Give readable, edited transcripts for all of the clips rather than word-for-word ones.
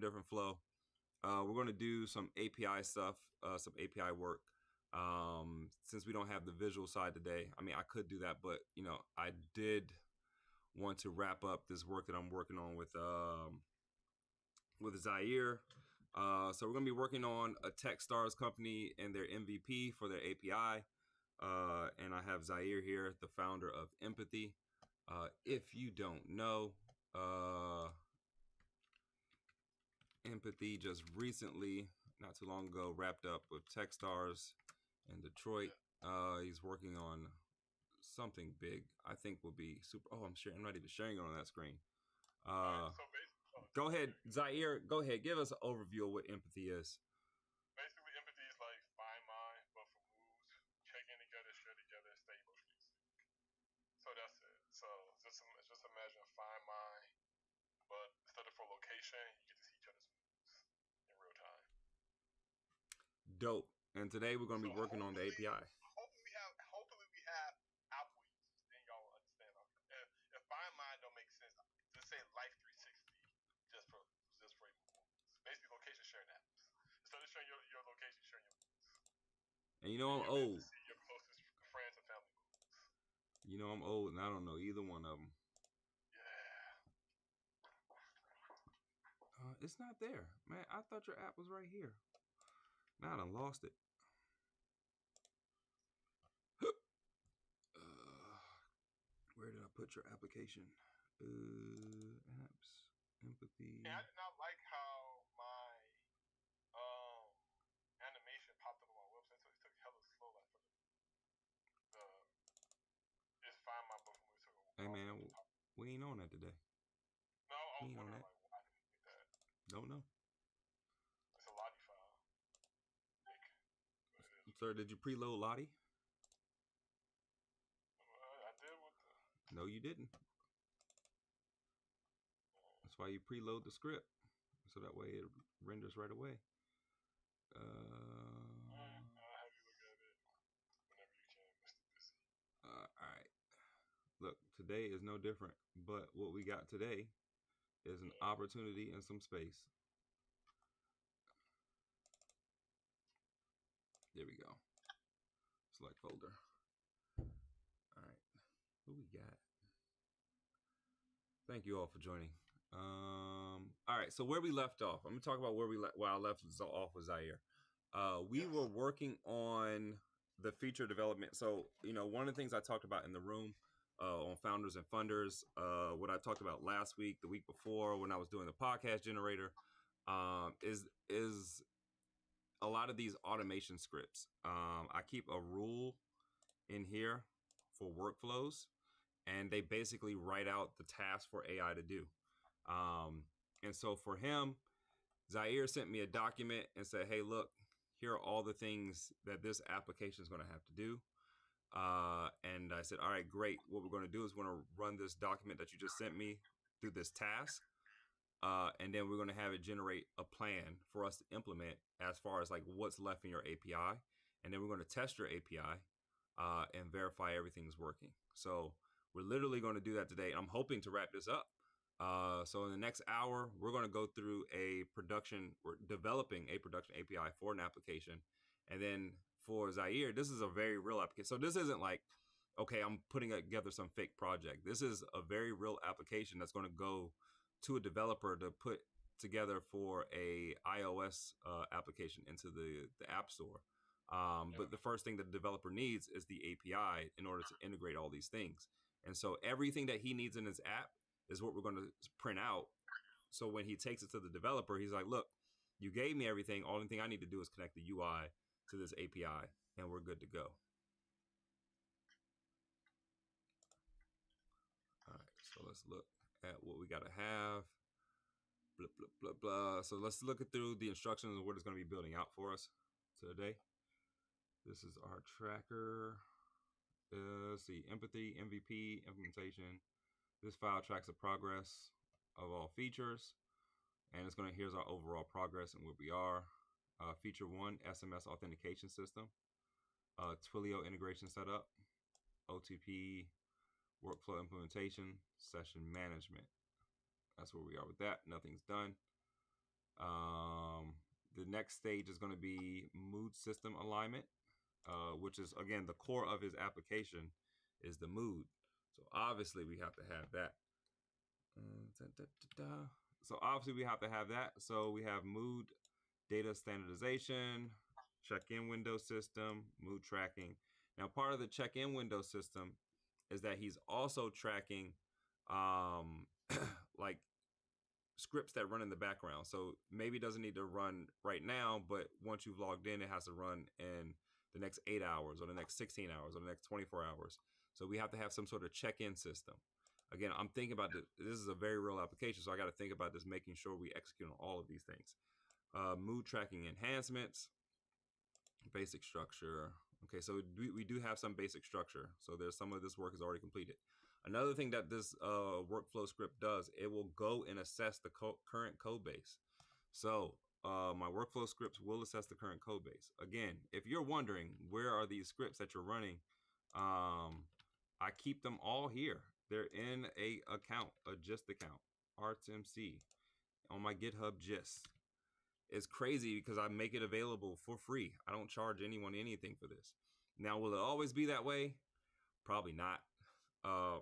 different flow. We're going to do some API stuff, some API work. Since we don't have the visual side today, I mean, I could do that, but I did want to wrap up this work that I'm working on with Zaire. So we're going to be working on a TechStars company and their MVP for their API. And I have Zaire here, the founder of Empathy. If you don't know, Empathy just recently, not too long ago, wrapped up with TechStars in Detroit. He's working on something big. I think will be super. Oh, I'm not even sharing it on that screen. So basically, Go ahead, Zaire. Go ahead. Give us an overview of what Empathy is. basically, empathy is like find mine, but for moves, check in together, share together, stay emotionally sync. So that's it. So just imagine a find mine, but instead of for location, you get to see each other's moves in real time. Dope. And today we're going to So be working on the API. hopefully we have Apple users. Then y'all will understand. If find mine don't make sense, just say Life 360 just for emoves. Basically, location sharing apps. Instead of sharing your location, sharing your moves. And And I'm you'll be able old. to see your closest friends and family moves. I'm old and I don't know either one of them. Yeah. It's not there, man. I thought your app was right here. Now I done lost it. Where did I put your application? Apps, Empathy. And I did not like how my animation popped up on my website, so it took hella slow. Like for the just find my book from took a Hey while man, for it to pop. we ain't on that today. No, I We was ain't on wondering that. like why did it do that. Don't know. It's a Lottie file. Nick. But it is. Sir, did you preload Lottie? I did with the. No, you didn't. That's why you preload the script, so that way it renders right away. I'll have you look at it whenever you can, Mr. Busy. All right. Look, today is no different, but what we got today is an opportunity and some space. There we go. Select folder. All right. Who we got? Thank you all for joining. All right. So where we left off, I'm gonna talk about where I left off with Zaire. We were working on the feature development. So one of the things I talked about in the room on founders and funders, what I talked about last week, the week before, when I was doing the podcast generator, is a lot of these automation scripts. I keep a rule in here for workflows, and they basically write out the task for AI to do. And so for him, Zaire sent me a document and said, hey, look, here are all the things that this application is going to have to do. And I said, all right, great. What we're going to do is we're going to run this document that you just sent me through this task. And then we're going to have it generate a plan for us to implement as far as like what's left in your API. And then we're going to test your API and verify everything's working. So we're literally going to do that today. I'm hoping to wrap this up. So in the next hour, we're going to go through we're developing a production API for an application. And then for Zaire, this is a very real application. So this isn't like, okay, I'm putting together some fake project. This is a very real application that's going to go to a developer to put together for a iOS application into the App Store. But the first thing the developer needs is the API in order to integrate all these things. And so everything that he needs in his app is what we're going to print out. So when he takes it to the developer, he's like, look, you gave me everything. Only thing I need to do is connect the UI to this API, and we're good to go. All right, so let's look at what we got to have. Blah, blah, blah, blah. So let's look through the instructions of what it's going to be building out for us today. This is our tracker. Let's see, Empathy, MVP, implementation. This file tracks the progress of all features. And it's going to, here's our overall progress and where we are. Feature 1, SMS authentication system. Twilio integration setup. OTP workflow implementation. Session management. That's where we are with that. Nothing's done. next stage is going to be mood system alignment, which is again the core of his application is the mood. So obviously we have to have that. So obviously we have to have that. So we have mood data standardization, check-in window system, mood tracking. Now part of the check-in window system is that he's also tracking like scripts that run in the background. So maybe it doesn't need to run right now, but once you've logged in, it has to run in the next 8 hours or the next 16 hours or the next 24 hours. So we have to have some sort of check-in system. Again, I'm thinking about this is a very real application, so I got to think about this, making sure we execute on all of these things. Mood tracking enhancements, basic structure. Okay, so we do have some basic structure. So there's some of this work is already completed. Another thing that this workflow script does, it will go and assess the current code base. So my workflow scripts will assess the current code base. Again, if you're wondering where are these scripts that you're running, I keep them all here. They're in a account, a gist account, ArtsMC, on my GitHub gist. It's crazy because I make it available for free. I don't charge anyone anything for this. Now, will it always be that way? Probably not.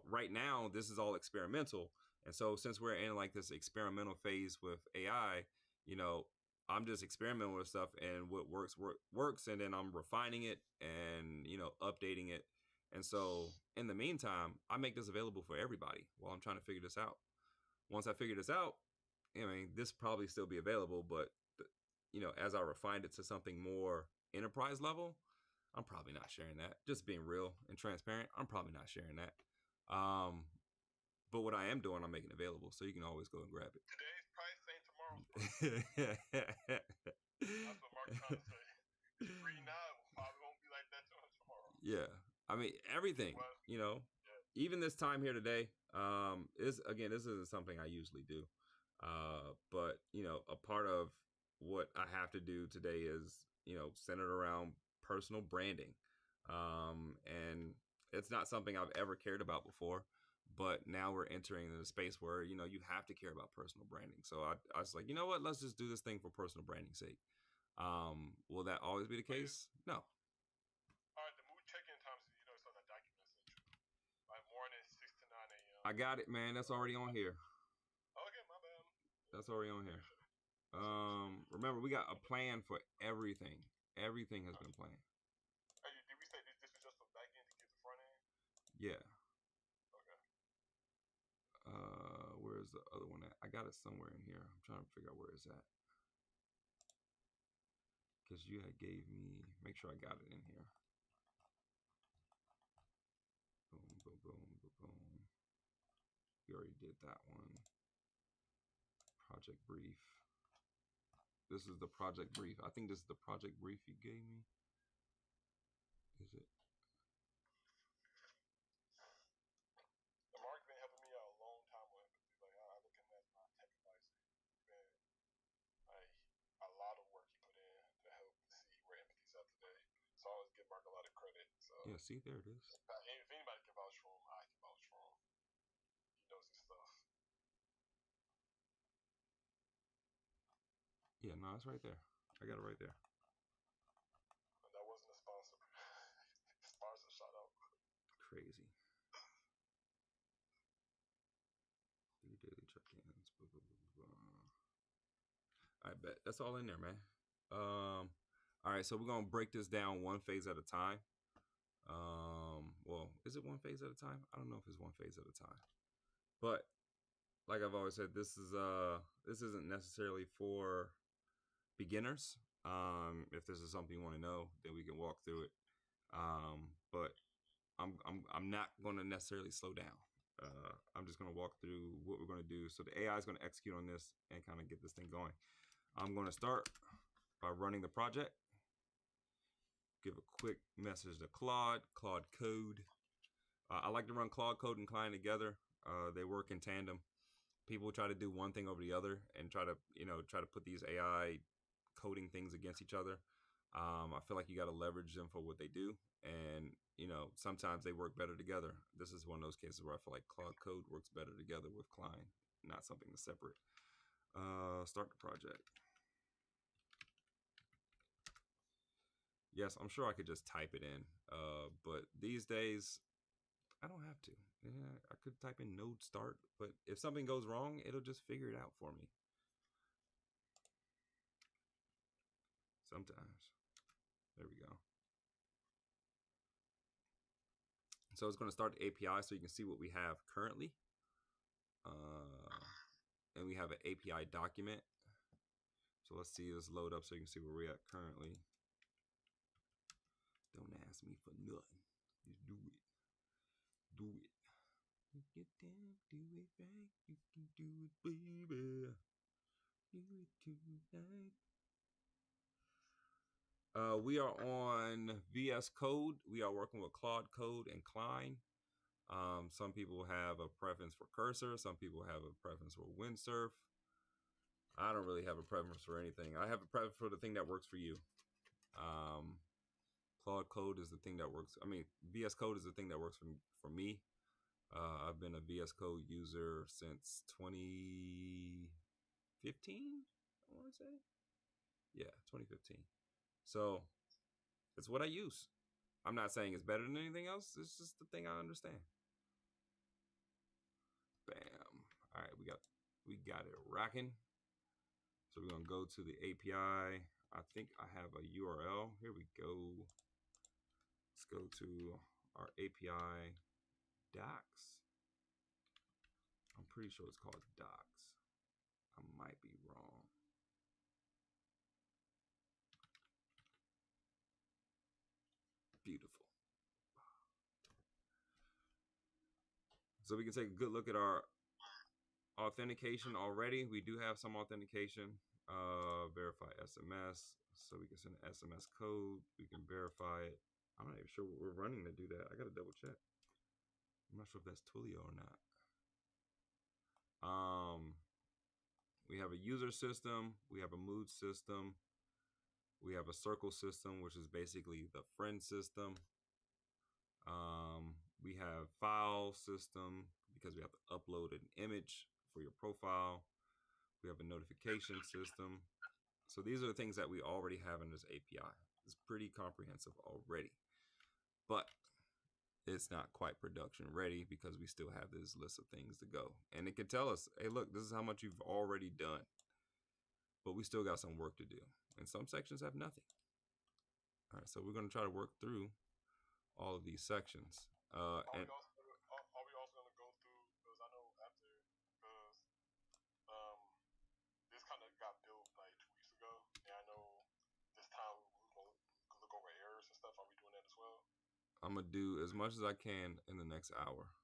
Right now, this is all experimental. And so since we're in like this experimental phase with AI, you know, I'm just experimenting with stuff, and what works, and then I'm refining it and, you know, updating it. And so in the meantime, I make this available for everybody while I'm trying to figure this out. Once I figure this out, I mean, this probably still be available, but you know, as I refined it to something more enterprise level, I'm probably not sharing that. Just being real and transparent, I'm probably not sharing that. But what I am doing, I'm making available, so you can always go and grab it. Today's price ain't tomorrow's price. That's what Mark's trying to say. It's free now. Probably won't be like that tomorrow. Yeah, I mean everything. Well, you know, yeah. even this time here today, is again, this isn't something I usually do, but you know, a part of what I have to do today is, you know, centered around personal branding, and it's not something I've ever cared about before. But now we're entering in a space where, you know, you have to care about personal branding. So I was like, you know what? Let's just do this thing for personal branding's sake. Will that always be the case? No. All right, the mood check-in times, you know, it's on the document section. Like morning 6 to 9 a.m. I got it, man. That's already on here. Okay, my bad. That's already on here. Remember, we got a plan for everything. Everything has been planned. Hey, did we say this was just the back end to get the front end? Yeah. Okay. Where's the other one at? I got it somewhere in here. I'm trying to figure out where it's at. Because you had gave me, make sure I got it in here. Boom, boom, boom, boom, boom. We already did that one. Project brief. This is the project brief. I think this is the project brief you gave me. Is it? Mark's been helping me out a long time with empathy. Like, I look at him as my tech advisor. He's been like a lot of work he put in to help see where empathy's at today. So I always give Mark a lot of credit. So Yeah, see, there it is. if anybody can vouch for him, I can vouch for him. He knows his stuff. Yeah, no, it's right there. I got it right there. And that wasn't a sponsor. Sponsor shout out. Crazy. 3 daily check-ins. I bet that's all in there, man. All right, so we're gonna break this down one phase at a time. Well, is it one phase at a time? I don't know if it's one phase at a time, but like I've always said, this isn't necessarily for beginners. If this is something you want to know, then we can walk through it. But I'm not going to necessarily slow down. I'm just going to walk through what we're going to do. So the AI is going to execute on this and kind of get this thing going. I'm going to start by running the project. Give a quick message to Claude Code. I like to run Claude Code and Client together. They work in tandem. People try to do one thing over the other and try to put these AI coding things against each other. I feel like you got to leverage them for what they do, and you know, sometimes they work better together. This is one of those cases where I feel like Claude Code works better together with Client, not something that's separate. Start the project. Yes, I'm sure I could just type it in. But these days I don't have to. Yeah, I could type in node start, but if something goes wrong, it'll just figure it out for me. Sometimes. There we go. So it's going to start the API so you can see what we have currently. And we have an API document. So let's see this load up so you can see where we're at currently. Don't ask me for nothing. Just do it. Do it. Get down, do it right. You can do it, baby. Do it tonight. We are on VS Code. We are working with Claude Code and Klein. Some people have a preference for Cursor. Some people have a preference for Windsurf. I don't really have a preference for anything. I have a preference for the thing that works for you. Claude Code is the thing that works. I mean, VS Code is the thing that works for me. I've been a VS Code user since 2015, I want to say. Yeah, 2015. So it's what I use. I'm not saying it's better than anything else. It's just the thing I understand. Bam. All right, we got it rocking. So we're gonna go to the API. I think I have a URL. Here we go. Let's go to our API docs. I'm pretty sure it's called docs. I might be wrong. Beautiful. So we can take a good look at our authentication already. We do have some authentication. Verify SMS. So we can send an SMS code. We can verify it. I'm not even sure what we're running to do that. I gotta double check. I'm not sure if that's Twilio or not. We have a user system. We have a mood system. We have a circle system, which is basically the friend system. We have file system because we have to upload an image for your profile. We have a notification system. So these are the things that we already have in this API. It's pretty comprehensive already, but it's not quite production ready because we still have this list of things to go. And it can tell us, hey, look, this is how much you've already done, but we still got some work to do. And some sections have nothing. All right, so we're going to try to work through all of these sections. Are we also going to go through, because I know after, because this kind of got built like 2 weeks ago, and I know this time we're going to look over errors and stuff. Are we doing that as well? I'm going to do as much as I can in the next hour.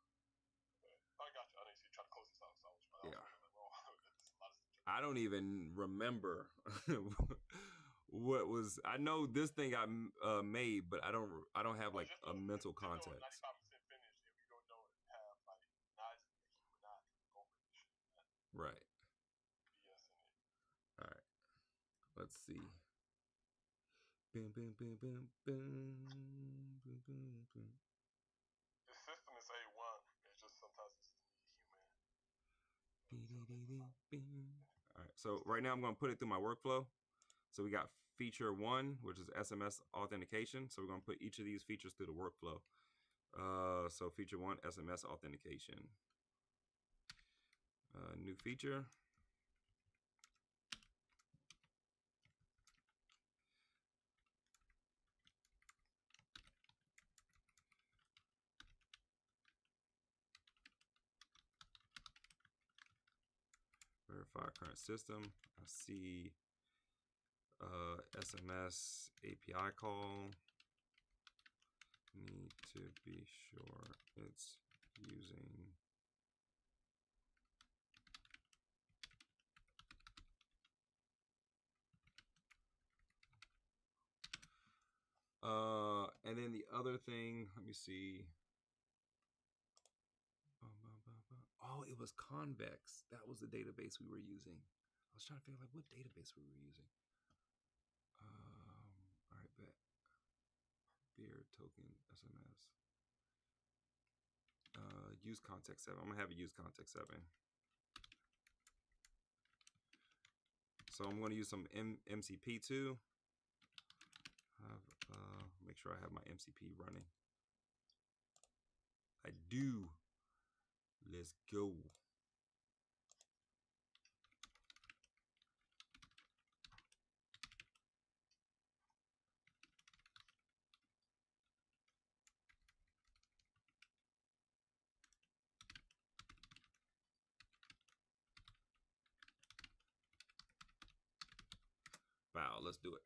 Okay. I got you. I need to try to close this out. So yeah. I don't even remember what was. I know this thing got made, but I don't have like a mental context. 95% finished, and we don't know have like not go over this shit. Right. BS in it. All right. Let's see. Boom, boom, boom, boom, boom, boom, boom, boom. The system is A1. It's just sometimes it's human. All right. So right now I'm going to put it through my workflow. So we got feature 1, which is SMS authentication. So we're going to put each of these features through the workflow. So feature 1, SMS authentication. New feature. Verify current system. I see SMS API call. Need to be sure it's using and then the other thing, let me see. Oh, it was Convex. That was the database we were using. I was trying to figure out like what database we were using. All right, bet. Beer token SMS. Use context 7. I'm gonna have it use context 7. So I'm gonna use some MCP2. Make sure I have my MCP running. I do. Let's go. Wow, let's do it.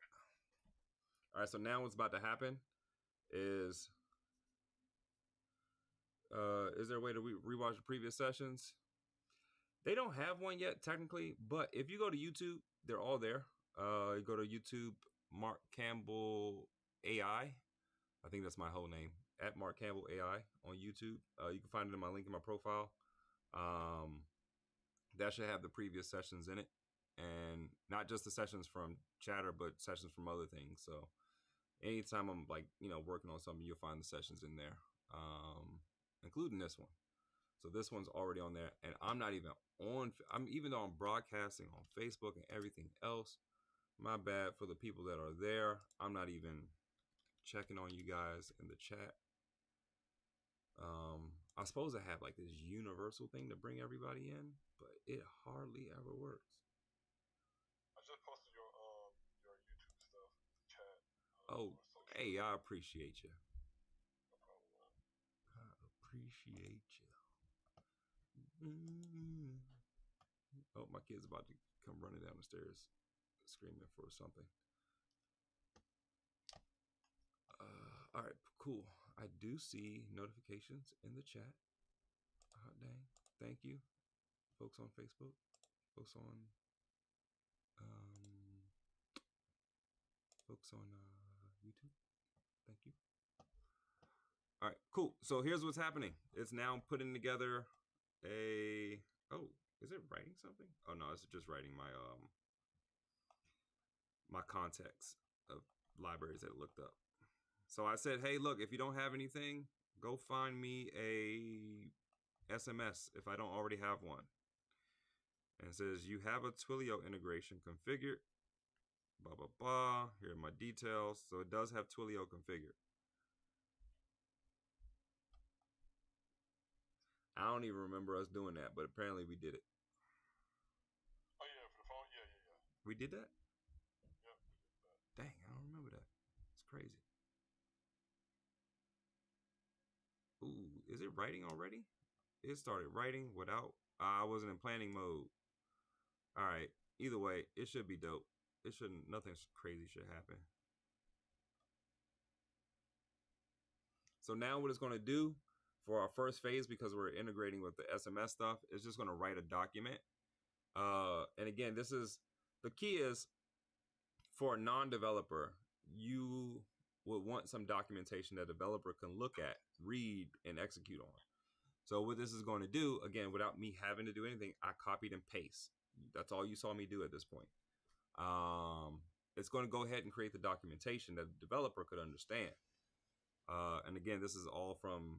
All right, so now what's about to happen is there a way to rewatch the previous sessions? They don't have one yet, technically, but if you go to YouTube, they're all there. You go to YouTube, Mark Campbell AI. I think that's my whole name, at Mark Campbell AI on YouTube. You can find it in my link in my profile. That should have the previous sessions in it, and not just the sessions from Chatter, but sessions from other things. So anytime I'm like, working on something, you'll find the sessions in there, including this one. So this one's already on there, and I'm not even on. Even though I'm broadcasting on Facebook and everything else. My bad for the people that are there. I'm not even checking on you guys in the chat. I suppose I have like this universal thing to bring everybody in, but it hardly ever works. I just posted your YouTube stuff in the chat. Oh, hey, I appreciate you. No problem. I appreciate you. Oh, my kid's about to come running down the stairs, screaming for something. All right, cool. I do see notifications in the chat. Hot dang. Thank you, folks on Facebook, folks on YouTube. Thank you. All right, cool. So here's what's happening. It's now putting together a. Oh, is it writing something? Oh no, it's just writing my my context of libraries that it looked up. So I said, hey, look, if you don't have anything, go find me a SMS if I don't already have one. And it says you have a Twilio integration configured. Blah, blah, blah. Here are my details. So it does have Twilio configured. I don't even remember us doing that, but apparently we did it. Oh, yeah, for the phone? Yeah. We did that? Yep, we did that. Dang, I don't remember that. It's crazy. Ooh, is it writing already? It started writing without... I wasn't in planning mode. All right. Either way, it should be dope. It shouldn't... Nothing crazy should happen. So now what it's going to do for our first phase, because we're integrating with the SMS stuff, is just going to write a document. And again, this is... The key is, for a non-developer, you would want some documentation that a developer can look at, read, and execute on. So what this is going to do, again, without me having to do anything, I copied and paste. That's all you saw me do at this point. It's going to go ahead and create the documentation that the developer could understand. And again, this is all from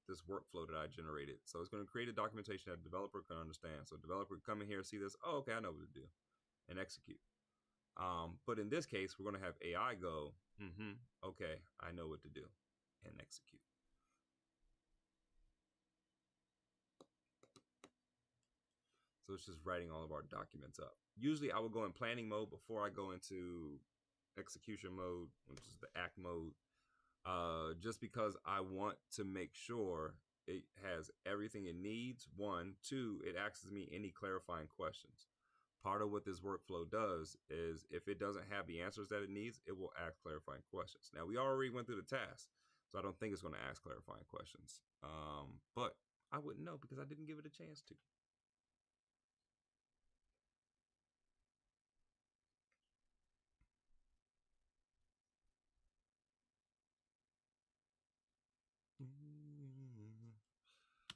this workflow that I generated. So it's going to create a documentation that the developer can understand. So the developer can come in here, see this. Oh, okay, I know what to do, and execute. But in this case, we're going to have AI go, okay, I know what to do, and execute. So it's just writing all of our documents up. Usually I will go in planning mode before I go into execution mode, which is the act mode, just because I want to make sure it has everything it needs. One, two, it asks me any clarifying questions. Part of what this workflow does is if it doesn't have the answers that it needs, it will ask clarifying questions. Now, we already went through the task, so I don't think it's going to ask clarifying questions. But I wouldn't know because I didn't give it a chance to.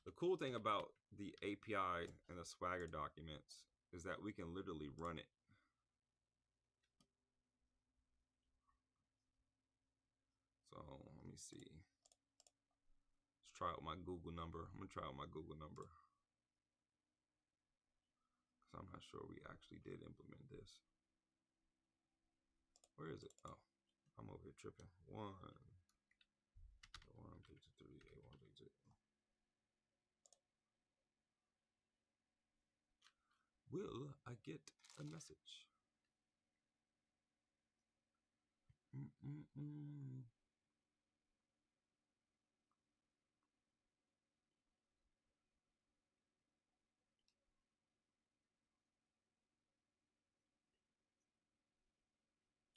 The cool thing about the API and the Swagger documents is that we can literally run it. So let me see. Let's try out my Google number. I'm gonna try out my Google number because I'm not sure we actually did implement this. Where is it? Oh, I'm over here tripping. 1, 1, 2, 3, 8, 1, 2, 2. Will I get a message?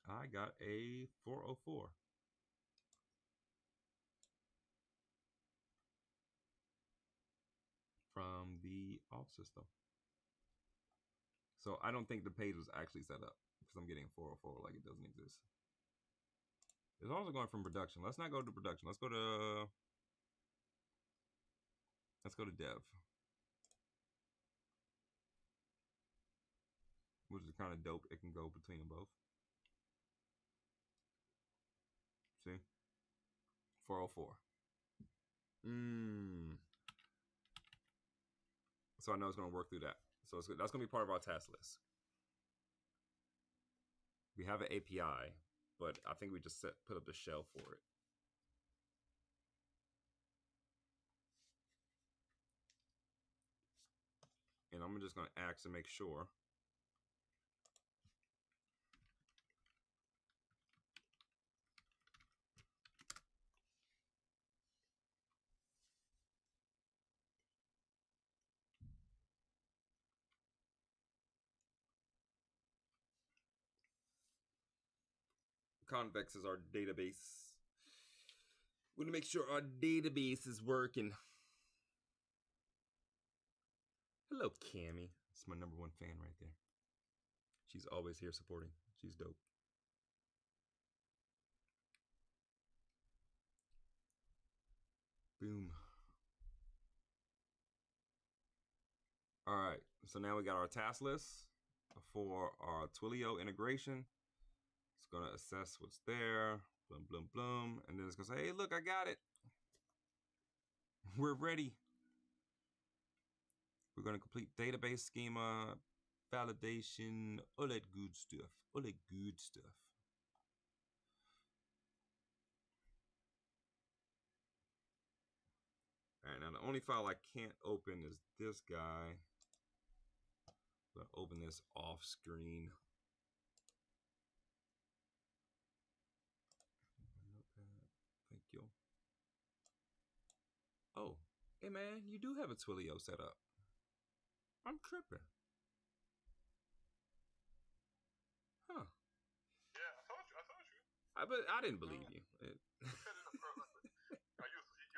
I got a 404 from the off system. So I don't think the page was actually set up because I'm getting 404 like it doesn't exist. It's also going from production. Let's not go to production. Let's go to dev, which is kind of dope. It can go between them both. See? 404. So I know it's going to work through that. So that's going to be part of our task list. We have an API, but I think we just put up the shell for it. And I'm just going to ask to make sure. Convex is our database. We want to make sure our database is working. Hello, Cammy. It's my #1 fan right there. She's always here supporting. She's dope. Boom. All right. So now we got our task list for our Twilio integration. It's going to assess what's there. Blum, blum, blum. And then it's going to say, hey, look, I got it. We're ready. We're going to complete database schema, validation, all that good stuff. All that good stuff. All right, now the only file I can't open is this guy. I'm going to open this off screen. Thank you. Oh, hey man, you do have a Twilio set up. I'm tripping. Huh. Yeah, I told you. But I didn't believe you. You're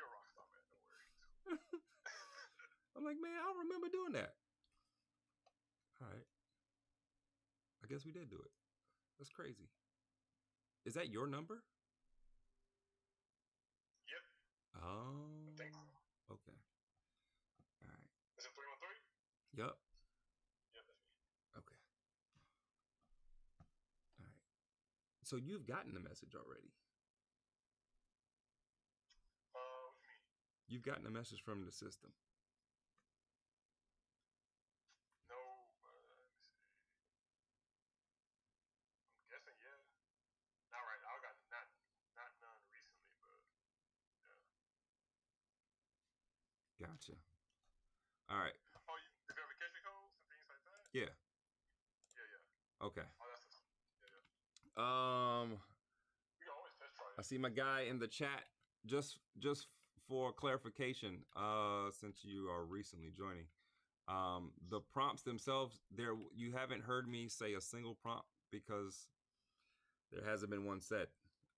a rock star, man. Don't worry. I'm like, man, I don't remember doing that. All right. I guess we did do it. That's crazy. Is that your number? Yep. Oh. I think so. Okay. All right. Is it 313? Yup. Yeah, that's me. Okay. All right. So you've gotten the message already. What do you mean? You've gotten a message from the system. No, let me see. I'm guessing, yeah. Not right now. I got not none recently, but yeah. Gotcha. All right. Oh, the verification codes and things like that? Yeah. Yeah. Okay. Oh, that's yeah. We can always test try it. I see my guy in the chat. Just for clarification, since you are recently joining, the prompts themselves, you haven't heard me say a single prompt because there hasn't been one set.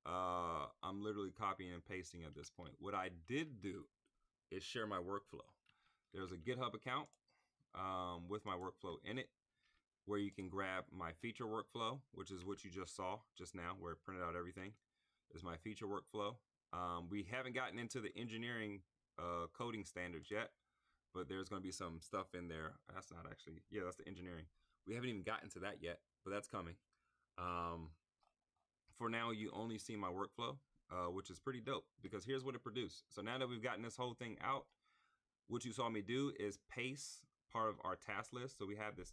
I'm literally copying and pasting at this point. What I did do is share my workflow. There's a GitHub account with my workflow in it, where you can grab my feature workflow, which is what you just saw just now, where it printed out everything. Is my feature workflow. We haven't gotten into the engineering coding standards yet, but there's going to be some stuff in there. That's not actually, yeah, that's the engineering. We haven't even gotten to that yet, but that's coming. For now, you only see my workflow, which is pretty dope because here's what it produced. So now that we've gotten this whole thing out, what you saw me do is paste part of our task list. So we have this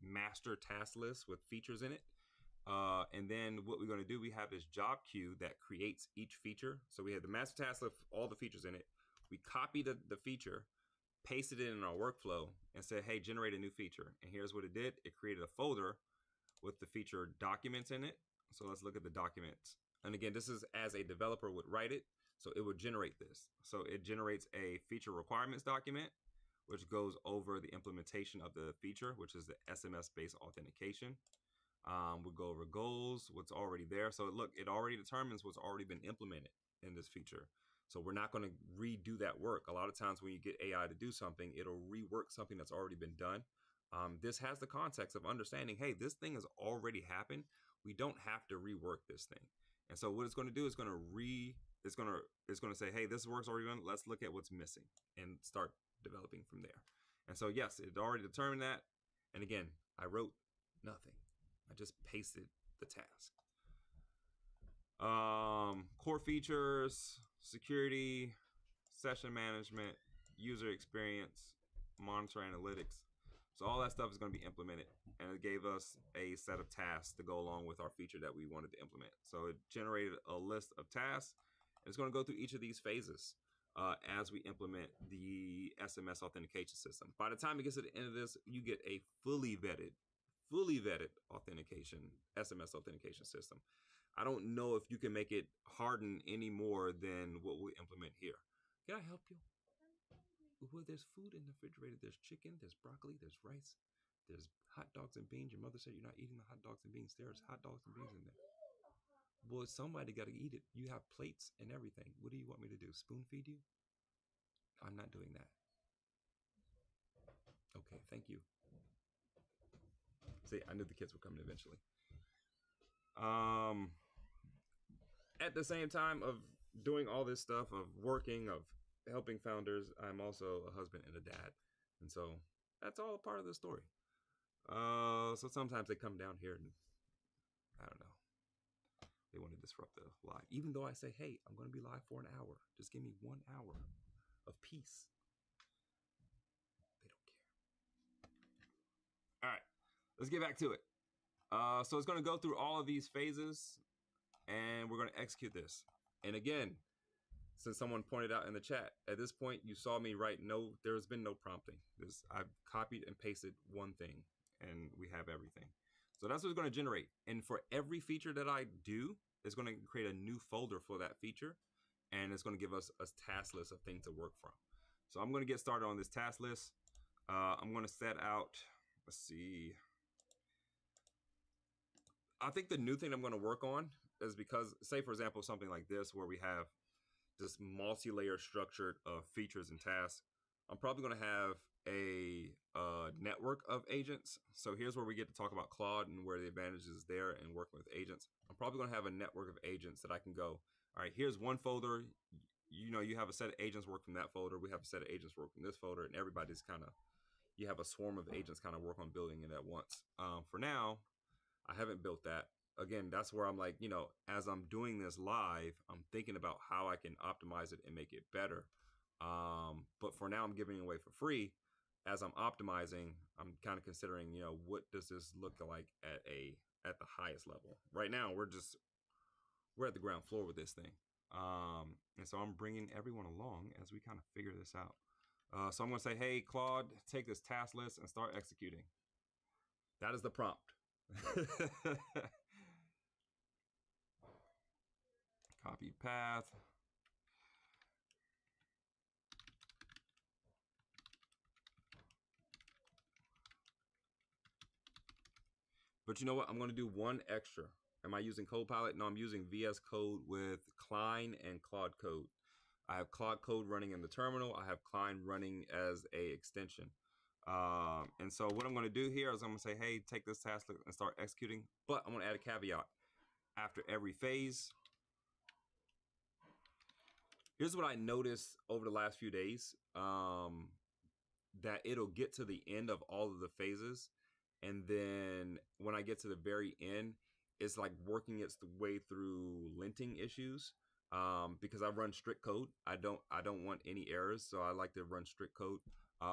master task list with features in it. And then what we're going to do, we have this job queue that creates each feature. So we have the master task list, all the features in it. We copy the feature, pasted it in our workflow, and said, hey, generate a new feature. And here's what it did. It created a folder with the feature documents in it. So let's look at the documents. And again, this is as a developer would write it. So it would generate this. So it generates a feature requirements document, which goes over the implementation of the feature, which is the SMS-based authentication. We'll go over goals, what's already there. So look, it already determines what's already been implemented in this feature. So we're not going to redo that work. A lot of times when you get AI to do something, it'll rework something that's already been done. This has the context of understanding, hey, this thing has already happened. We don't have to rework this thing. And so what it's going to do is going to say, hey, this work's already done. Let's look at what's missing and start developing from there. And so yes, it already determined that. And again, I wrote nothing. I just pasted the task. Core features, security, session management, user experience, monitor analytics. So all that stuff is going to be implemented, and it gave us a set of tasks to go along with our feature that we wanted to implement. So it generated a list of tasks. It's going to go through each of these phases as we implement the SMS authentication system. By the time it gets to the end of this, you get a fully vetted authentication, SMS authentication system. I don't know if you can make it harden any more than what we implement here. Can I help you? Well, there's food in the refrigerator. There's chicken, there's broccoli, there's rice, there's hot dogs and beans. Your mother said you're not eating the hot dogs and beans. There's hot dogs and beans in there. Well, somebody got to eat it. You have plates and everything. What do you want me to do? Spoon feed you? I'm not doing that. Okay, thank you. See, I knew the kids were coming eventually. At the same time of doing all this stuff, of working, of helping founders, I'm also a husband and a dad. And so that's all a part of the story. So sometimes they come down here and I don't know. They want to disrupt the live. Even though I say, hey, I'm going to be live for an hour. Just give me 1 hour of peace. They don't care. All right, let's get back to it. So it's going to go through all of these phases and we're going to execute this. And again, since someone pointed out in the chat, at this point, you saw me write there's been no prompting. I've copied and pasted one thing and we have everything. So that's what it's going to generate. And for every feature that I do, it's going to create a new folder for that feature. And it's going to give us a task list of things to work from. So I'm going to get started on this task list. I'm going to set out, let's see. I think the new thing I'm going to work on is because, say, for example, something like this, where we have this multi-layer structured features and tasks, I'm probably going to have a network of agents. So here's where we get to talk about Claude and where the advantages is there and working with agents. I'm probably going to have a network of agents that I can go, all right, here's one folder. You have a set of agents work from that folder. We have a set of agents work from this folder, and everybody's you have a swarm of agents kind of work on building it at once. For now, I haven't built that. Again, that's where I'm like, as I'm doing this live, I'm thinking about how I can optimize it and make it better. But for now, I'm giving it away for free. As I'm optimizing, I'm kind of considering, what does this look like at the highest level? Right now, we're at the ground floor with this thing. And so I'm bringing everyone along as we kind of figure this out. So I'm going to say, hey, Claude, take this task list and start executing. That is the prompt. Copy path. But you know what? I'm going to do one extra. Am I using Copilot? No, I'm using VS Code with Cline and Claude Code. I have Claude Code running in the terminal. I have Cline running as a extension. And so what I'm going to do here is I'm going to say, hey, take this task and start executing. But I'm going to add a caveat. After every phase, here's what I noticed over the last few days, that it'll get to the end of all of the phases. And then when I get to the very end, it's like working its way through linting issues. Because I run strict code. I don't want any errors. So I like to run strict code.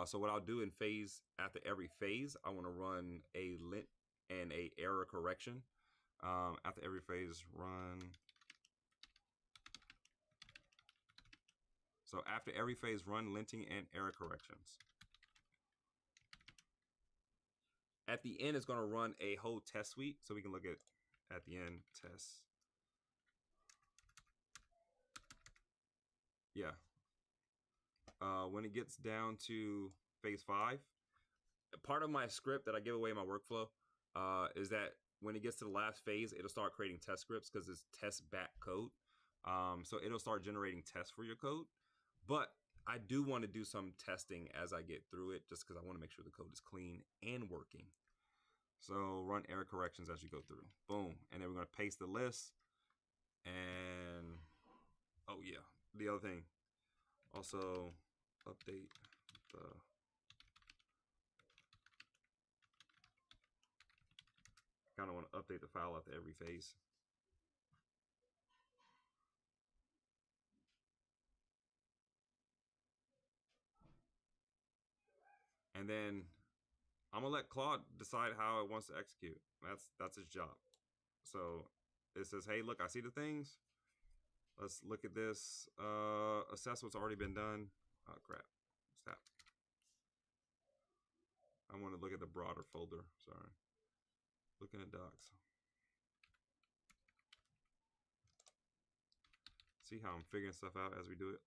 So what I'll do in phase, after every phase, I want to run a lint and a error correction. After every phase, run. So after every phase, run linting and error corrections. At the end, it's going to run a whole test suite. So we can look at the end, tests. Yeah. When it gets down to phase 5, part of my script that I give away in my workflow is that when it gets to the last phase, it'll start creating test scripts because it's test back code. So it'll start generating tests for your code. But I do want to do some testing as I get through it, just because I want to make sure the code is clean and working. So run error corrections as you go through. Boom. And then we're going to paste the list. And, oh yeah, the other thing. Also, update the kind of want to update the file after every phase. And then I'm gonna let Claude decide how it wants to execute. That's his job. So it says, hey, look, I see the things. Let's look at this. Assess what's already been done. Oh crap. What's that? I want to look at the broader folder. Sorry. Looking at docs. See how I'm figuring stuff out as we do it.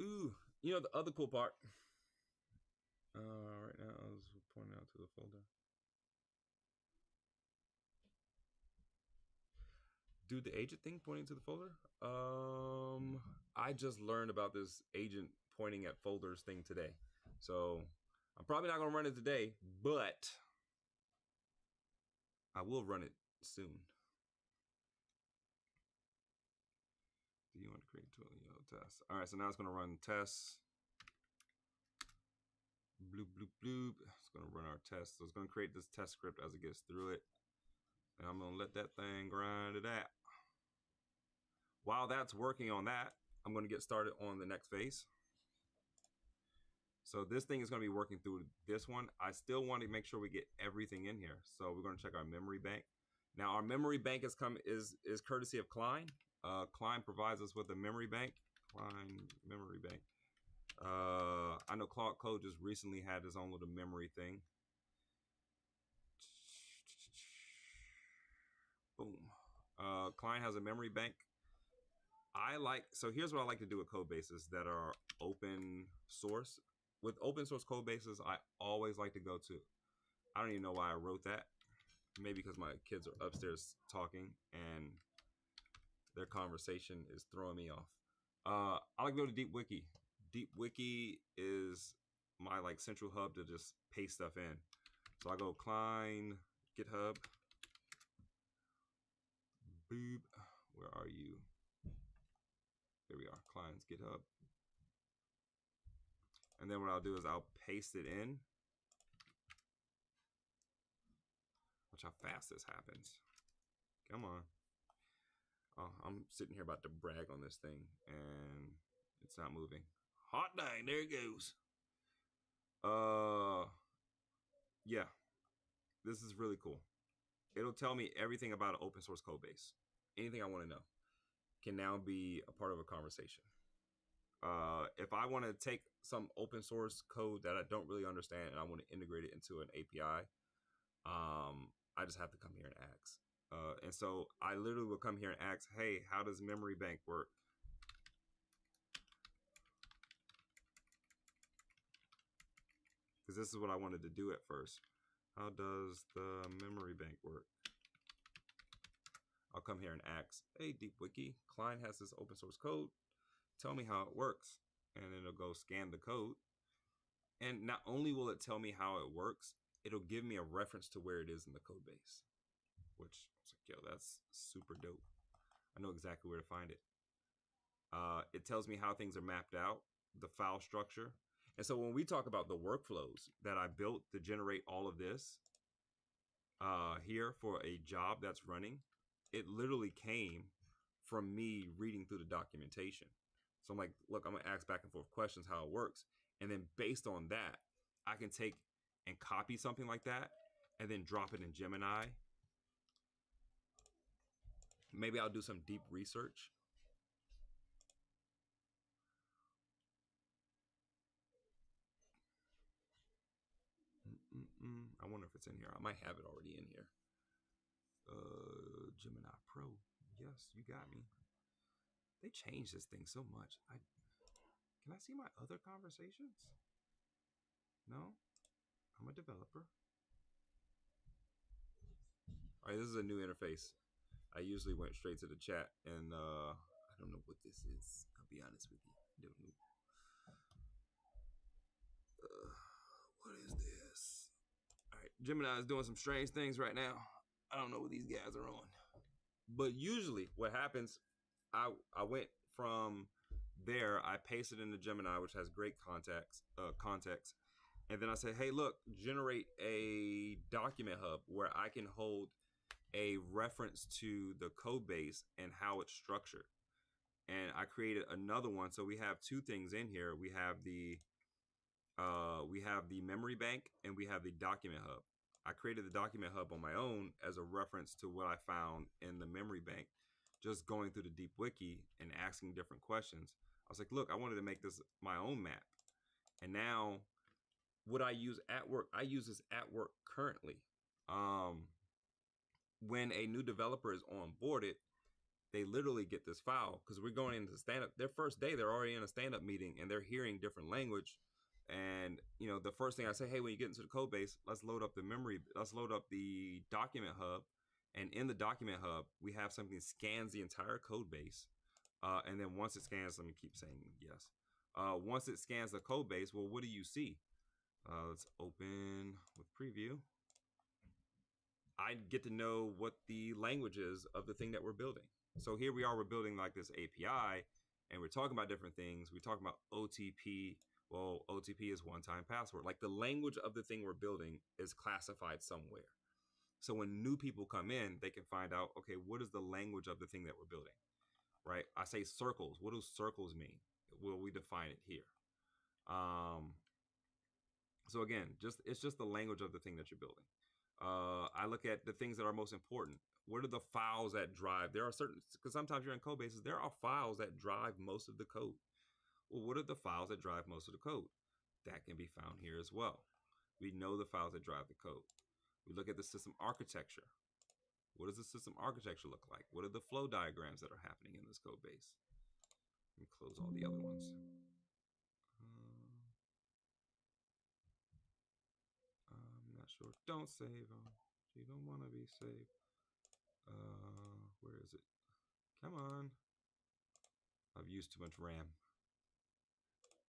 Ooh, you know the other cool part. Right now I was pointing out to the folder. Do the agent thing pointing to the folder? I just learned about this agent pointing at folders thing today. So I'm probably not gonna run it today, but I will run it soon. Do you want to create tool? Test. All right, so now it's gonna run tests. Bloop, bloop, bloop. It's gonna run our test. So it's gonna create this test script as it gets through it. And I'm gonna let that thing grind it out. While that's working on that, I'm gonna get started on the next phase. So this thing is gonna be working through this one. I still want to make sure we get everything in here. So we're gonna check our memory bank. Now our memory bank is courtesy of Klein. Klein provides us with a memory bank. Klein memory bank. I know Claude Code just recently had his own little memory thing. Boom. Klein has a memory bank. So here's what I like to do with code bases that are open source. With open source code bases, I always like to go to, I don't even know why I wrote that. Maybe because my kids are upstairs talking and their conversation is throwing me off. I like to go to DeepWiki. DeepWiki is my central hub to just paste stuff in. So I go Klein, GitHub. Boop. Where are you? There we are, Klein's GitHub. And then what I'll do is I'll paste it in. Watch how fast this happens. Come on. Oh, I'm sitting here about to brag on this thing and it's not moving. Hot dang, there it goes. Yeah, this is really cool. It'll tell me everything about an open source code base. Anything I want to know can now be a part of a conversation. If I want to take some open source code that I don't really understand and I want to integrate it into an API, I just have to come here and ask. And so I literally will come here and ask, hey, how does memory bank work? Because this is what I wanted to do at first. How does the memory bank work? I'll come here and ask, hey, DeepWiki, Klein has this open source code. Tell me how it works. And it'll go scan the code. And not only will it tell me how it works, it'll give me a reference to where it is in the code base. Which, I was like, yo, that's super dope. I know exactly where to find it. It tells me how things are mapped out, the file structure. And so when we talk about the workflows that I built to generate all of this here for a job that's running, it literally came from me reading through the documentation. So I'm like, look, I'm gonna ask back and forth questions how it works, and then based on that, I can take and copy something like that, and then drop it in Gemini. Maybe I'll do some deep research. I wonder if it's in here. I might have it already in here. Gemini Pro. Yes, you got me. They changed this thing so much. Can I see my other conversations? No, I'm a developer. All right, this is a new interface. I usually went straight to the chat, and I don't know what this is. I'll be honest with you. I don't know. What is this? All right, Gemini is doing some strange things right now. I don't know what these guys are on. But usually what happens, I went from there, I pasted into Gemini, which has great context. And then I say, hey, look, generate a document hub where I can hold a reference to the code base and how it's structured. And I created another one. So we have two things in here. We have the memory bank and we have the document hub. I created the document hub on my own as a reference to what I found in the memory bank, just going through the deep wiki and asking different questions. I was like, look, I wanted to make this my own map. And now what I use at work, I use this at work currently. When a new developer is onboarded, they literally get this file because we're going into stand-up. Their first day, they're already in a stand-up meeting and they're hearing different language. And the first thing I say, hey, when you get into the code base, let's load up the document hub. And in the document hub, we have something that scans the entire code base. And then once it scans, let me keep saying yes. Once it scans the code base, well, what do you see? Let's open with preview. I get to know what the language is of the thing that we're building. So here we are, we're building like this API and we're talking about different things. We're talking about OTP. Well, OTP is one-time password. Like the language of the thing we're building is classified somewhere. So when new people come in, they can find out, okay, what is the language of the thing that we're building, right? I say circles. What do circles mean? Well, we define it here. So again, it's just the language of the thing that you're building. I look at the things that are most important. What are the files that drive? There are certain, because sometimes you're in code bases, there are files that drive most of the code. Well, what are the files that drive most of the code? That can be found here as well. We know the files that drive the code. We look at the system architecture. What does the system architecture look like? What are the flow diagrams that are happening in this code base? Let me close all the other ones. I'm not sure. Don't save them. You don't want to be saved. Where is it? Come on. I've used too much RAM.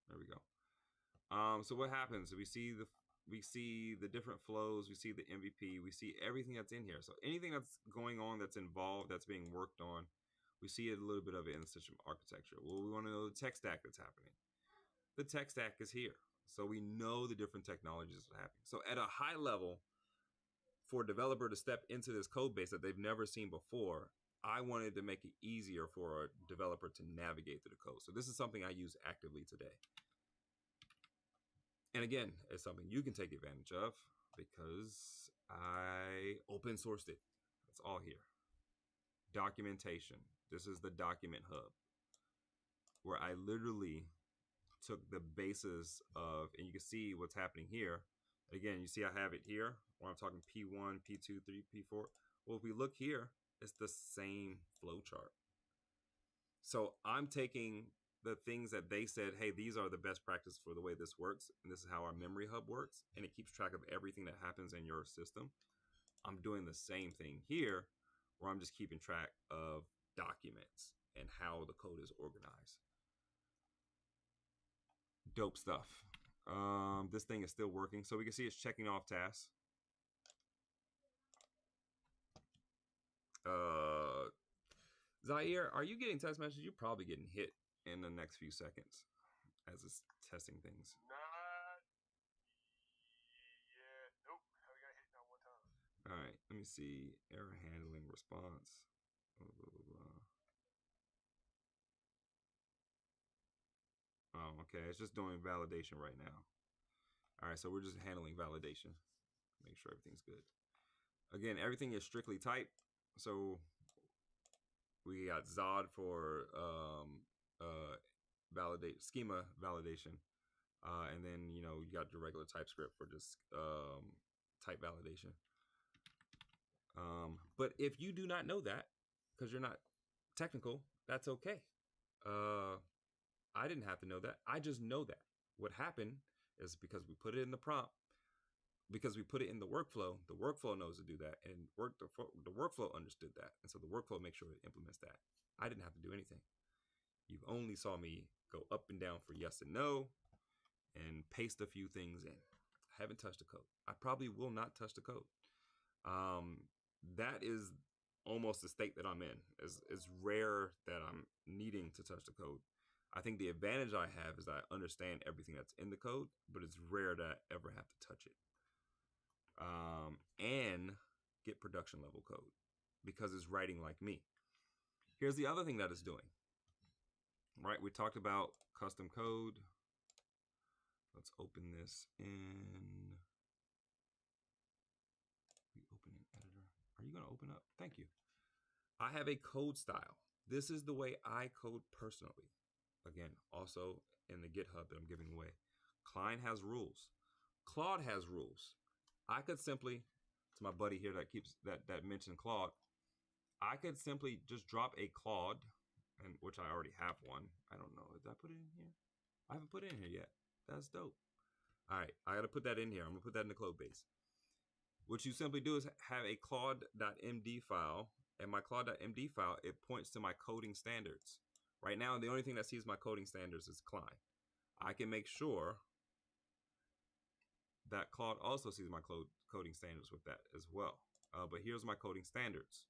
There we go. So what happens? We see the different flows. We see the MVP. We see everything that's in here. So anything that's going on, that's involved, that's being worked on, we see a little bit of it in the system architecture. Well, we want to know the tech stack that's happening. The tech stack is here. So we know the different technologies that are happening. So at a high level, for a developer to step into this code base that they've never seen before, I wanted to make it easier for a developer to navigate through the code. So this is something I use actively today. And again, it's something you can take advantage of because I open sourced it. It's all here. Documentation. This is the document hub where I literally took the basis of, and you can see what's happening here. Again, you see I have it here when I'm talking P1, P2, 3, P4. Well, if we look here, it's the same flow chart. So I'm taking the things that they said, hey, these are the best practice for the way this works, and this is how our memory hub works, and it keeps track of everything that happens in your system. I'm doing the same thing here, where I'm just keeping track of documents and how the code is organized. Dope stuff. This thing is still working, so we can see it's checking off tasks. Zaire, are you getting text messages? You're probably getting hit in the next few seconds as it's testing things. Nope. I got hit that one time. All right, let me see. Error handling response. Blah, blah, blah, blah. Okay, it's just doing validation right now. All right, so we're just handling validation. Make sure everything's good. Again, everything is strictly typed. So we got Zod for validate schema validation. And then, you know, you got your regular TypeScript for just type validation. But if you do not know that, because you're not technical, that's okay. I didn't have to know that. I just know that. What happened is because we put it in the prompt, because we put it in the workflow knows to do that, and the workflow understood that, and so the workflow makes sure it implements that. I didn't have to do anything. You've only saw me go up and down for yes and no, and paste a few things in. I haven't touched the code. I probably will not touch the code. That is almost the state that I'm in. It's rare that I'm needing to touch the code. I think the advantage I have is that I understand everything that's in the code, but it's rare that I ever have to touch it. And get production level code because it's writing like me. Here's the other thing that it's doing. Right, we talked about custom code. Let's open this in. We open an editor. Are you going to open up? Thank you. I have a code style. This is the way I code personally. Again, also in the GitHub that I'm giving away. Klein has rules. Claude has rules. I could simply, to my buddy here that mentioned Claude, I could simply just drop a Claude, and which I already have one. I don't know. Did I put it in here? I haven't put it in here yet. That's dope. All right, I got to put that in here. I'm going to put that in the code base. What you simply do is have a claude.md file, and my claude.md file, it points to my coding standards. Right now, the only thing that sees my coding standards is Klein. I can make sure that Claude also sees my coding standards with that as well. But here's my coding standards.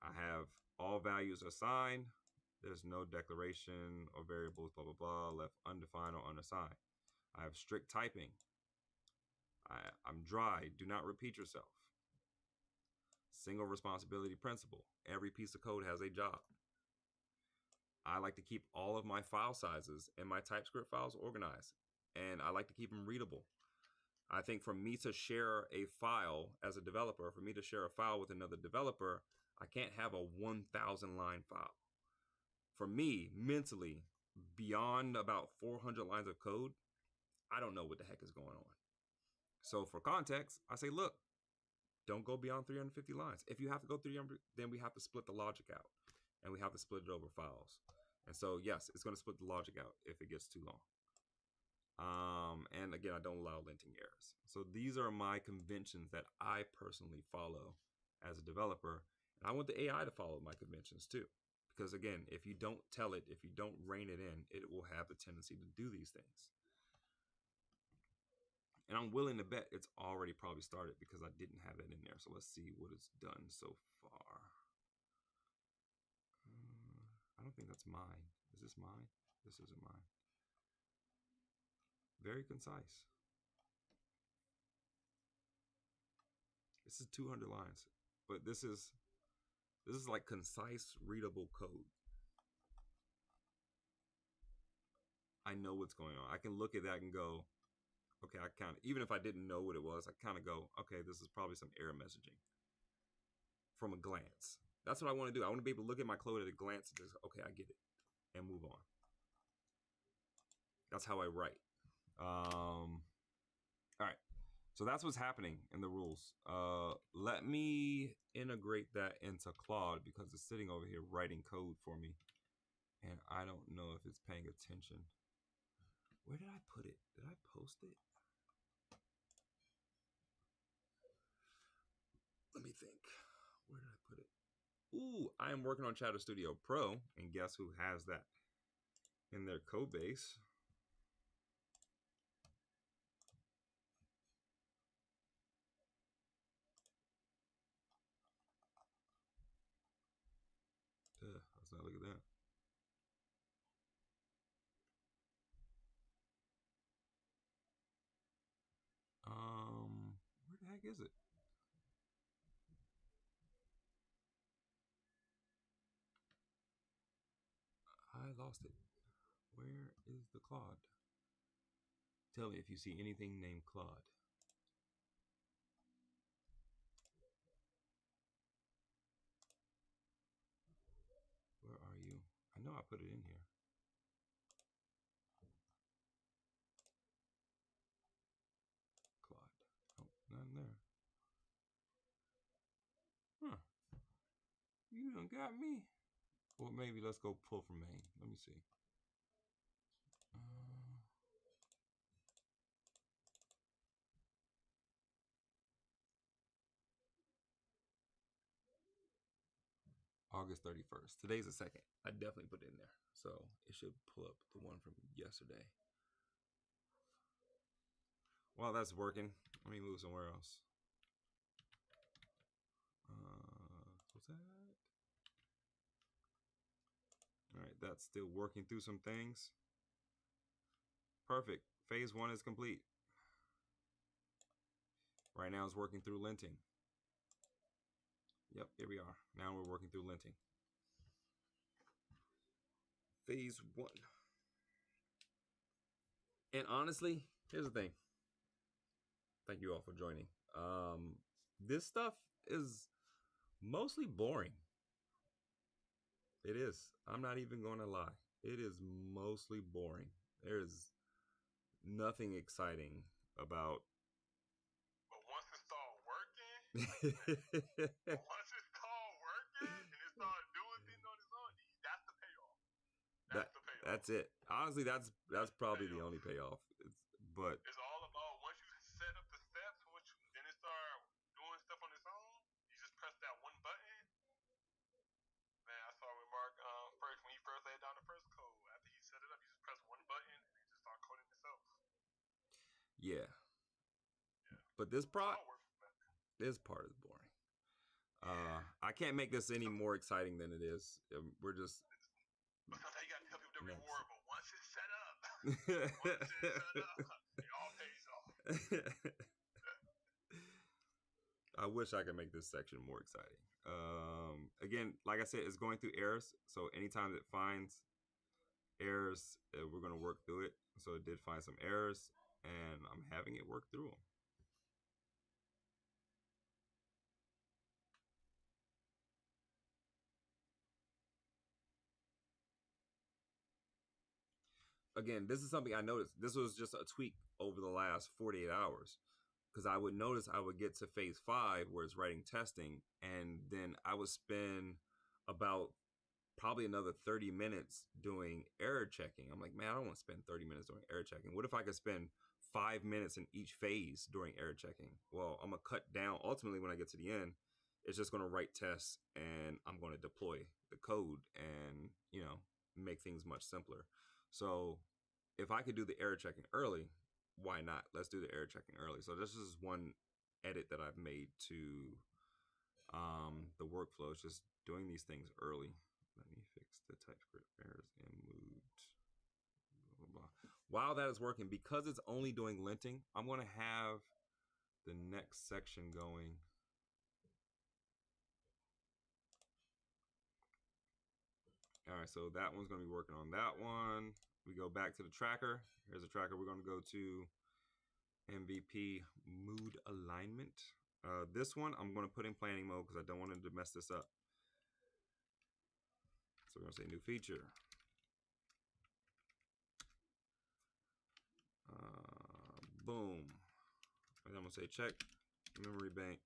I have all values assigned. There's no declaration or variables, blah, blah, blah, left undefined or unassigned. I have strict typing. I'm dry. Do not repeat yourself. Single responsibility principle. Every piece of code has a job. I like to keep all of my file sizes and my TypeScript files organized, and I like to keep them readable. I think for me to share a file as a developer, for me to share a file with another developer, I can't have a 1,000 line file. For me, mentally, beyond about 400 lines of code, I don't know what the heck is going on. So for context, I say, look, don't go beyond 350 lines. If you have to go 300, then we have to split the logic out, and we have to split it over files. And so, yes, it's going to split the logic out if it gets too long. And again, I don't allow linting errors. So these are my conventions that I personally follow as a developer. And I want the AI to follow my conventions too. Because again, if you don't tell it, if you don't rein it in, it will have the tendency to do these things. And I'm willing to bet it's already probably started because I didn't have it in there. So let's see what it's done so far. I don't think that's mine. Is this mine? This isn't mine. Very concise. This is 200 lines, but this is like concise, readable code. I know what's going on. I can look at that and go, okay, even if I didn't know what it was, I kind of go, okay, this is probably some error messaging from a glance. That's what I want to do. I want to be able to look at my code at a glance and just, okay, I get it, and move on. That's how I write. All right. So that's what's happening in the rules. Let me integrate that into Claude because it's sitting over here writing code for me. And I don't know if it's paying attention. Where did I put it? Did I post it? Let me think. Where did I put it? Ooh, I am working on Chatter Studio Pro. And guess who has that in their code base? Let's not look at that. Where the heck is it? I lost it. Where is the Claude. Tell me if you see anything named Claude. Where are you? I know I put it in here. Claude. Oh, none there. Huh. You done got me. Or maybe let's go pull from main. Let me see. August 31st. Today's the 2nd. I definitely put it in there. So it should pull up the one from yesterday. While that's working, let me move somewhere else. What's that? All right, that's still working through some things. Perfect. Phase 1 is complete. Right now it's working through linting. Yep, here we are. Now we're working through linting. Phase 1. And honestly, here's the thing. Thank you all for joining. This stuff is mostly boring. It is. I'm not even going to lie. It is mostly boring. There's nothing exciting about. But once it starts working, once it starts working and it starts doing things on its own, that's the payoff. That's the payoff. That's it. Honestly, that's probably the only payoff. But it's all about once you set up the steps, then it start doing stuff on its own. You just press that one button. Man, I saw with Mark first when he first laid down the first code. After he set it up, you just press one button and it just start coding itself. Yeah. But this part is boring. I can't make this any more exciting than it is. We're just. But sometimes you gotta tell people the reward, but once it's set up, it all pays off. I wish I could make this section more exciting. Again, like I said, it's going through errors. So anytime it finds errors, we're going to work through it. So it did find some errors, and I'm having it work through them. Again, this is something I noticed. This was just a tweak over the last 48 hours. Because I would notice I would get to phase 5 where it's writing testing, and then I would spend about probably another 30 minutes doing error checking. I'm like, man, I don't want to spend 30 minutes doing error checking. What if I could spend 5 minutes in each phase during error checking? Well, I'm going to cut down. Ultimately, when I get to the end, it's just going to write tests, and I'm going to deploy the code and, make things much simpler. So if I could do the error checking early, why not? Let's do the error checking early. So this is one edit that I've made to the workflow. It's just doing these things early. Let me fix the TypeScript errors in mood. Blah, blah, blah. While that is working, because it's only doing linting, I'm going to have the next section going. All right, so that one's going to be working on that one. We go back to the tracker. Here's a tracker. We're going to go to MVP mood alignment. This one I'm going to put in planning mode because I don't want it to mess this up. So we're going to say new feature. Boom. And I'm going to say check memory bank.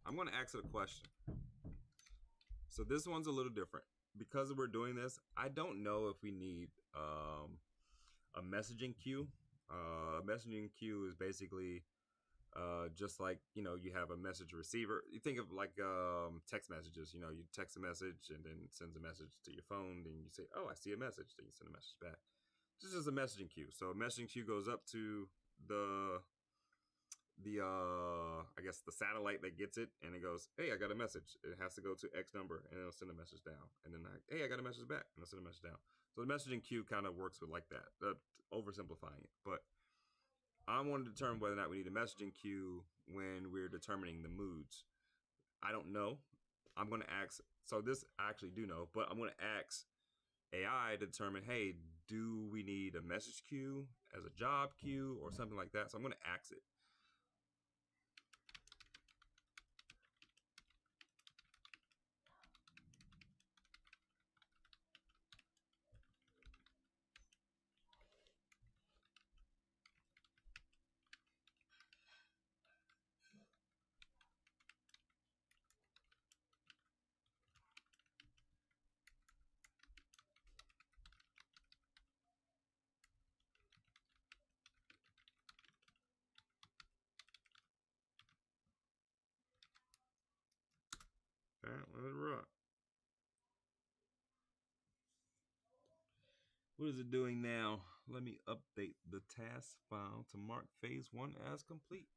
I'm going to ask it a question. So this one's a little different. Because we're doing this, I don't know if we need a messaging queue. A messaging queue is basically Just like, you know, you have a message receiver. You think of like text messages. You know, you text a message and then it sends a message to your phone. Then you say, "Oh, I see a message." Then you send a message back. This is a messaging queue. So a messaging queue goes up to the I guess the satellite that gets it, and it goes, "Hey, I got a message." It has to go to X number, and it'll send a message down. And then, "Hey, I got a message back," and it'll send a message down. So the messaging queue kind of works with like that. Oversimplifying it, but I want to determine whether or not we need a messaging queue when we're determining the moods. I don't know. I'm going to ask. So this I actually do know, but I'm going to ask AI to determine, hey, do we need a message queue as a job queue or something like that? So I'm going to ask it. All right, let it rock. What is it doing now? Let me update the task file to mark phase 1 as complete.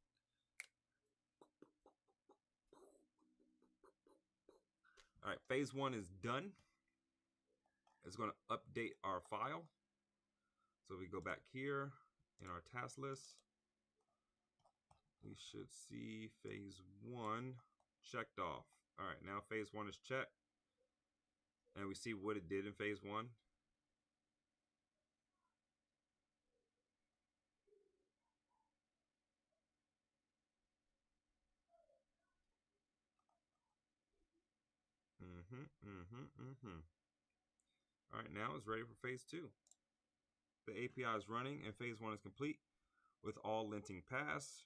All right, phase 1 is done. It's going to update our file. So we go back here in our task list. We should see phase 1 checked off. All right, now phase 1 is checked. And we see what it did in phase 1. All right, now it's ready for phase 2. The API is running and phase 1 is complete with all linting passed.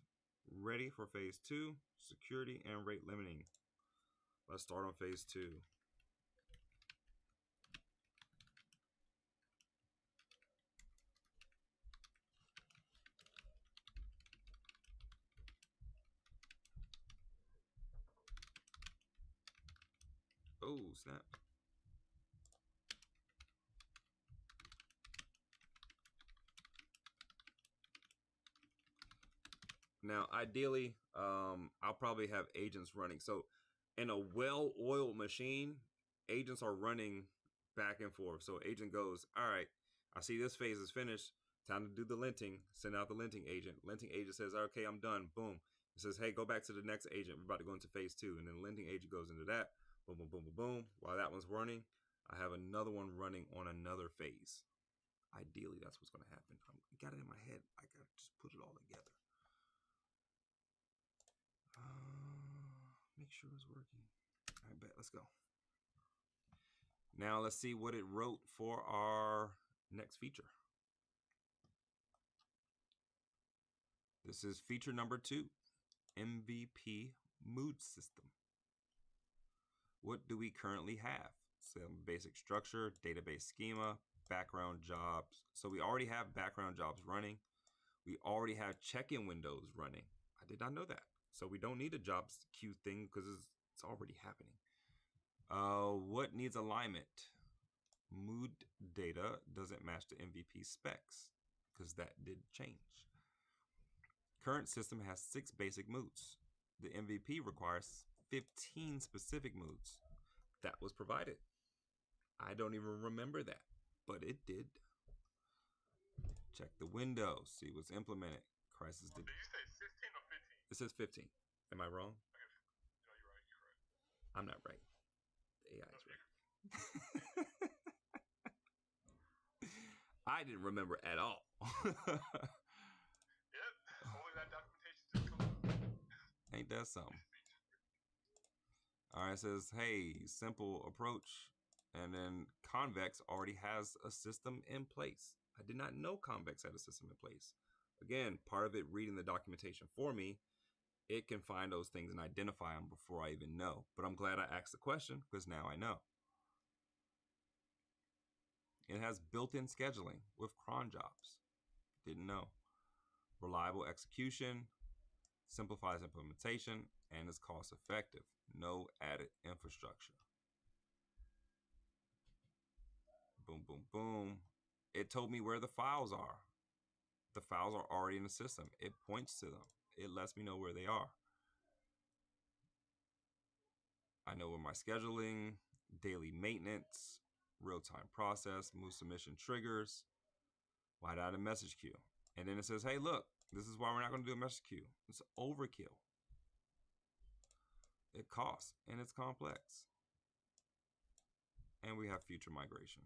Ready for phase 2, security and rate limiting. Let's start on phase 2. Oh, snap. Now, ideally, I'll probably have agents running. So in a well-oiled machine, agents are running back and forth. So agent goes, all right, I see this phase is finished. Time to do the linting. Send out the linting agent. Linting agent says, okay, I'm done. Boom. It says, hey, go back to the next agent. We're about to go into phase 2. And then the linting agent goes into that. Boom, boom, boom, boom, boom. While that one's running, I have another one running on another phase. Ideally, that's what's going to happen. I got it in my head. I got to just put it all together. Make sure it's working. All right, bet. Let's go. Now let's see what it wrote for our next feature. This is feature number 2, MVP mood system. What do we currently have? Some basic structure, database schema, background jobs. So we already have background jobs running. We already have check-in windows running. I did not know that. So we don't need a jobs queue thing because it's already happening. What needs alignment? Mood data doesn't match the MVP specs because that did change. Current system has 6 basic moods. The MVP requires 15 specific moods. That was provided. I don't even remember that, but it did. Check the window, see what's implemented. Crisis. Did you say 16 or 15? It says 15. Am I wrong? Okay. No, you're right. You're right. I'm not right. The AI is right. I didn't remember at all. Yep. Only that documentation just comes up. Ain't that something? All right, it says, hey, simple approach. And then Convex already has a system in place. I did not know Convex had a system in place. Again, part of it reading the documentation for me, it can find those things and identify them before I even know. But I'm glad I asked the question because now I know. It has built-in scheduling with cron jobs. Didn't know. Reliable execution. simplifies implementation, and is cost effective. No added infrastructure. Boom, boom, boom. It told me where the files are. The files are already in the system. It points to them. It lets me know where they are. I know where my scheduling, daily maintenance, real-time process, move submission triggers, white out a message queue. And then it says, hey, look, this is why we're not going to do a message queue. It's overkill. It costs, and it's complex. And we have future migration.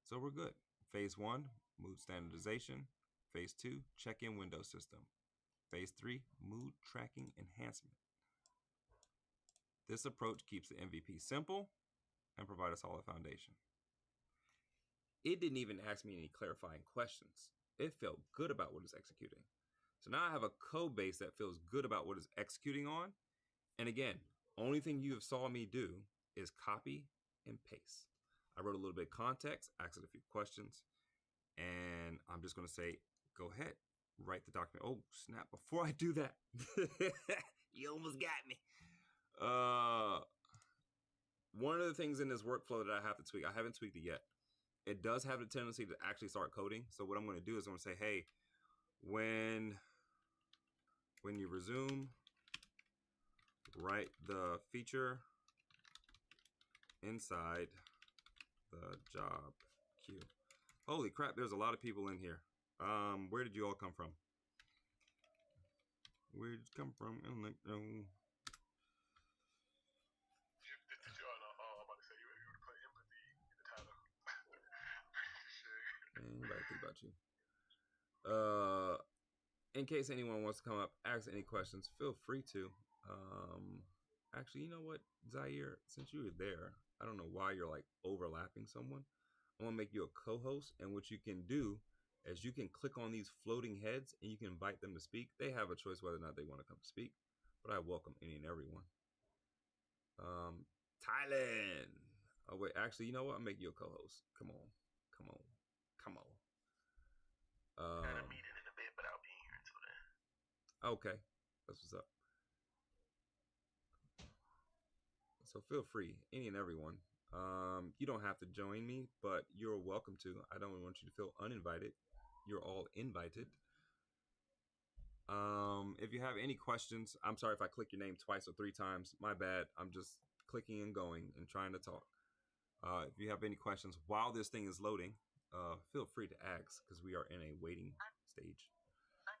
So we're good. Phase 1, mood standardization. Phase 2, check-in window system. Phase 3, mood tracking enhancement. This approach keeps the MVP simple and provides a solid foundation. It didn't even ask me any clarifying questions. It felt good about what it's executing. So now I have a code base that feels good about what it's executing on. And again, only thing you have saw me do is copy and paste. I wrote a little bit of context, asked it a few questions, and I'm just going to say, go ahead, write the document. Oh, snap. Before I do that, you almost got me. One of the things in this workflow that I have to tweak, I haven't tweaked it yet. It does have the tendency to actually start coding. So what I'm going to do is I'm going to say, hey, when you resume, write the feature inside the job queue. Holy crap, there's a lot of people in here. Where did you all come from? Where did you come from? I'm about to say you were able to put empathy in the title. Anybody think about you? In case anyone wants to come up, ask any questions, feel free to. Actually, you know what, Zaire, since you were there, I don't know why you're like overlapping someone. I'm gonna make you a co-host, and what you can do is you can click on these floating heads and you can invite them to speak. They have a choice whether or not they want to come speak, but I welcome any and everyone. Thailand. Oh wait, actually, you know what? I'll make you a co-host. Come on. I had a meeting in a bit, but I'll be here until then. Okay, that's what's up. So feel free, any and everyone. You don't have to join me, but you're welcome to. I don't want you to feel uninvited. You're all invited. If you have any questions, I'm sorry if I click your name twice or 3 times. My bad. I'm just clicking and going and trying to talk. If you have any questions while this thing is loading, feel free to ask because we are in a waiting stage. I've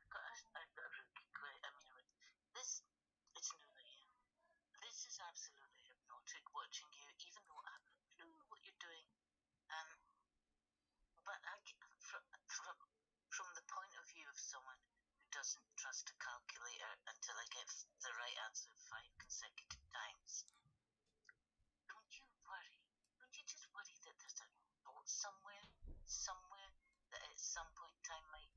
got a really great. I mean, it's new to you. This is absolutely hypnotic watching you, even though I have no clue what you're doing. But from the point of view of someone who doesn't trust a calculator until I get the right answer 5 consecutive times, don't you worry? Don't you just worry that there's a thought somewhere that at some point in time might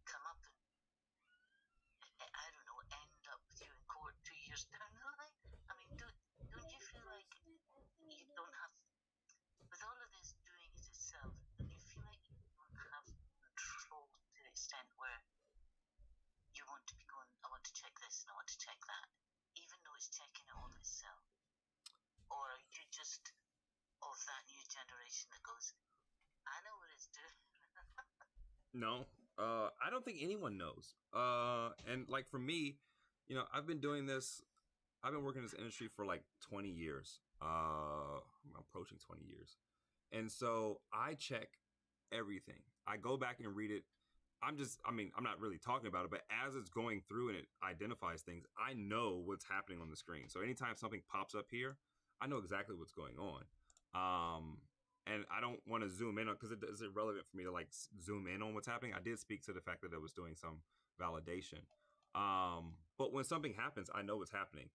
come up and I don't know, end up with you in court 2 years down the line? I mean, don't you feel like you don't have, with all of this doing it itself, don't you feel like you don't have control to the extent where you want to be going, I want to check this and I want to check that, even though it's checking it all itself? Or are you just of that new generation that goes, I know what it's doing? No, I don't think anyone knows. And like for me, you know, I've been working in this industry for like 20 years. I'm approaching 20 years. And so I check everything. I go back and read it. I'm not really talking about it, but as it's going through and it identifies things, I know what's happening on the screen. So anytime something pops up here, I know exactly what's going on. And I don't want to zoom in on because it's irrelevant for me to like zoom in on what's happening. I did speak to the fact that it was doing some validation. But when something happens, I know what's happening.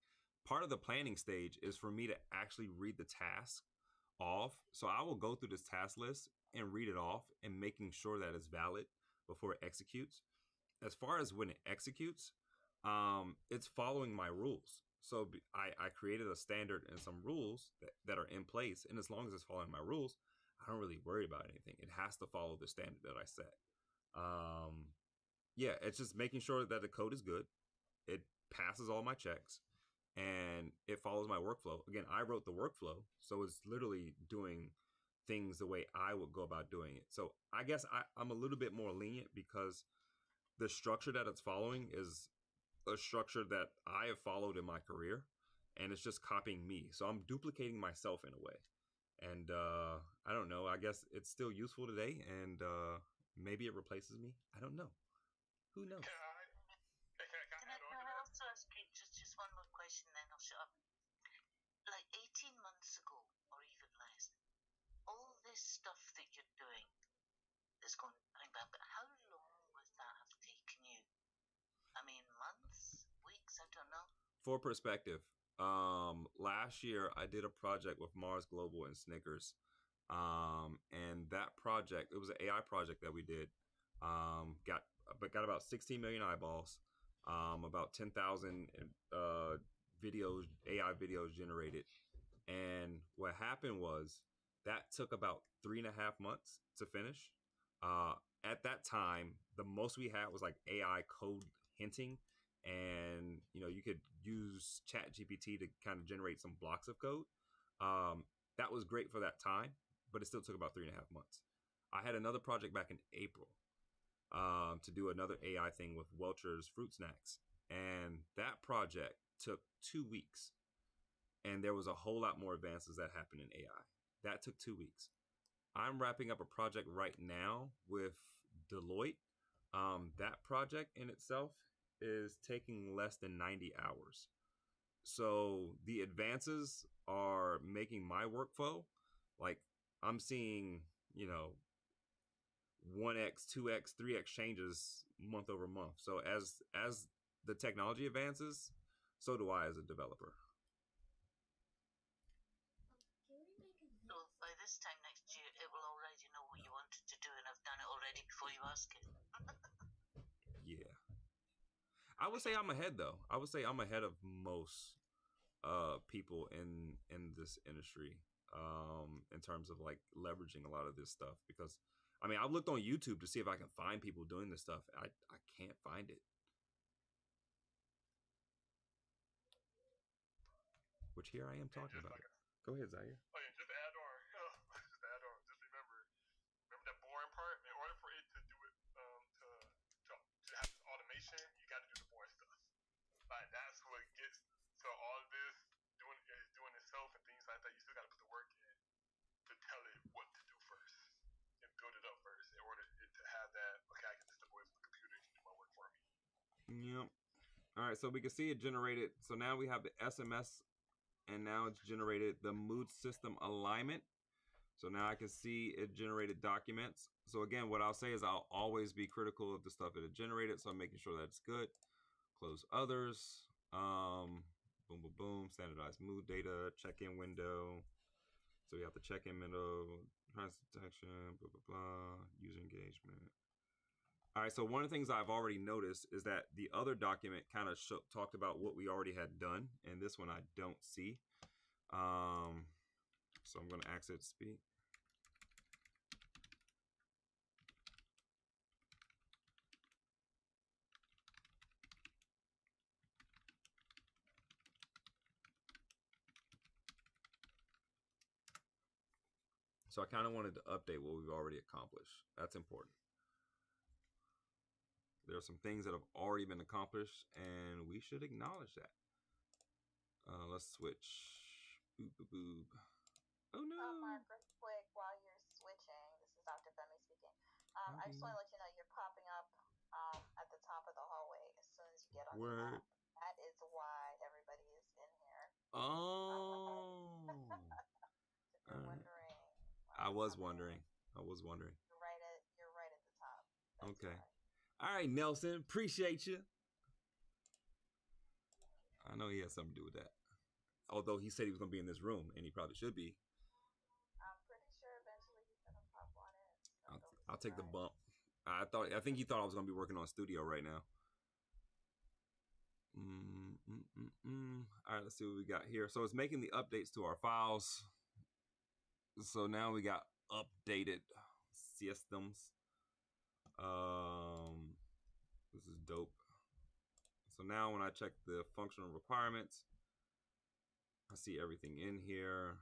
Part of the planning stage is for me to actually read the task off. So I will go through this task list and read it off and making sure that it's valid before it executes. As far as when it executes, it's following my rules. So I created a standard and some rules that are in place. And as long as it's following my rules, I don't really worry about anything. It has to follow the standard that I set. yeah, it's just making sure that the code is good. It passes all my checks and it follows my workflow. Again, I wrote the workflow, so it's literally doing things the way I would go about doing it. So I guess I'm a little bit more lenient because the structure that it's following is a structure that I have followed in my career, and it's just copying me. So I'm duplicating myself in a way. And I don't know. I guess it's still useful today, and maybe it replaces me. I don't know. Who knows? Can I Can I, add on can to I that? also ask you just one more question, then I'll shut up? Like 18 months ago, or even less, all this stuff that you're doing is going bang bang. But how long would that have taken you? I mean, months, weeks, I don't know. For perspective, last year I did a project with Mars Global and Snickers, and that project, it was an AI project that we did. Got about 16 million eyeballs, about 10,000 videos, AI videos generated. And what happened was that took about 3.5 months to finish. Uh, at that time, the most we had was like AI code hinting, and you could use Chat GPT to kind of generate some blocks of code. That was great for that time, but it still took about 3.5 months. I had another project back in April to do another AI thing with Welcher's Fruit Snacks, and that project took 2 weeks, and there was a whole lot more advances that happened in AI. That took 2 weeks. I'm wrapping up a project right now with Deloitte. That project in itself is taking less than 90 hours. So the advances are making my workflow like I'm seeing, 1x, 2x, 3x changes month over month. So as the technology advances, so do I as a developer. So by this time next year, it will already know what you wanted to do, and I've done it already before you ask it. Yeah. I would say I'm ahead though. I would say I'm ahead of most people in this industry in terms of like leveraging a lot of this stuff because I mean I've looked on YouTube to see if I can find people doing this stuff. I can't find it. Which here I am And talking just about like it. Go ahead, Zaire. oh yeah, just to add on, just to add on, just remember that boring part. In order for it to do it, to have this automation, you got to do the boring stuff. Like that's what gets. So all of this doing itself and things like that. You still got to put the work in to tell it what to do first and build it up first in order to have that. Okay, I can just step away from the computer and do my work for me. Yep. All right, so we can see it generated. So now we have the SMS, and now it's generated the mood system alignment. So now I can see it generated documents. So again, what I'll say is I'll always be critical of the stuff that it generated. So I'm making sure that it's good. Close others. Boom, boom, boom. Standardized mood data. Check-in window. So we have the check-in window. Price detection. Blah blah blah. User engagement. All right. So one of the things I've already noticed is that the other document kind of talked about what we already had done, and this one I don't see. So I'm going to ask it to speak. So I kind of wanted to update what we've already accomplished. That's important. There are some things that have already been accomplished, and we should acknowledge that. Let's switch. Boob, boob, boob. Oh no. Mark, real quick, while you're switching, this is Dr. Femi speaking. I just want to let you know you're popping up at the top of the hallway as soon as you get on the app. That is why everybody is in here. Oh. If you're wondering. I was wondering. You're right at the top. That's Okay. why. All right, Nelson. Appreciate you. I know he has something to do with that. Although he said he was going to be in this room, and he probably should be. I'm pretty sure eventually he's gonna pop on in. So I'll take the bump. I think he thought I was going to be working on studio right now. All right, let's see what we got here. So it's making the updates to our files. So now we got updated systems. This is dope. So now when I check the functional requirements, I see everything in here.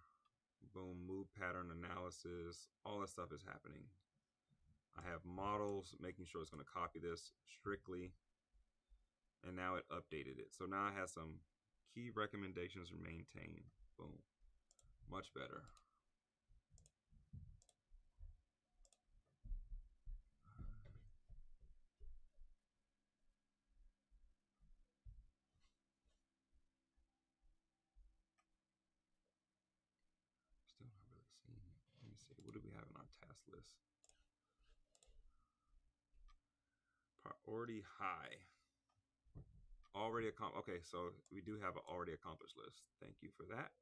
Boom, move pattern analysis. All that stuff is happening. I have models, making sure it's going to copy this strictly. And now it updated it. So now it has some key recommendations to maintain. Boom. Much better. Still not really seeing it. Let me see. What do we have in our task list? Priority high. Already accomplished. Okay, so we do have an already accomplished list. Thank you for that.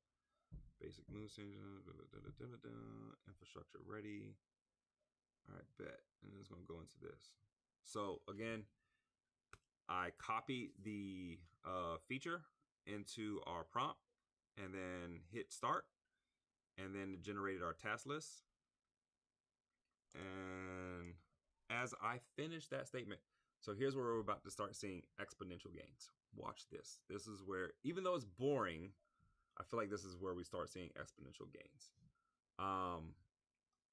Basic move changes. Infrastructure ready. All right, bet. And it's going to go into this. So again, I copied the feature into our prompt and then hit start. And then it generated our task list. And as I finish that statement, so here's where we're about to start seeing exponential gains. Watch this. This is where, even though it's boring, I feel like this is where we start seeing exponential gains.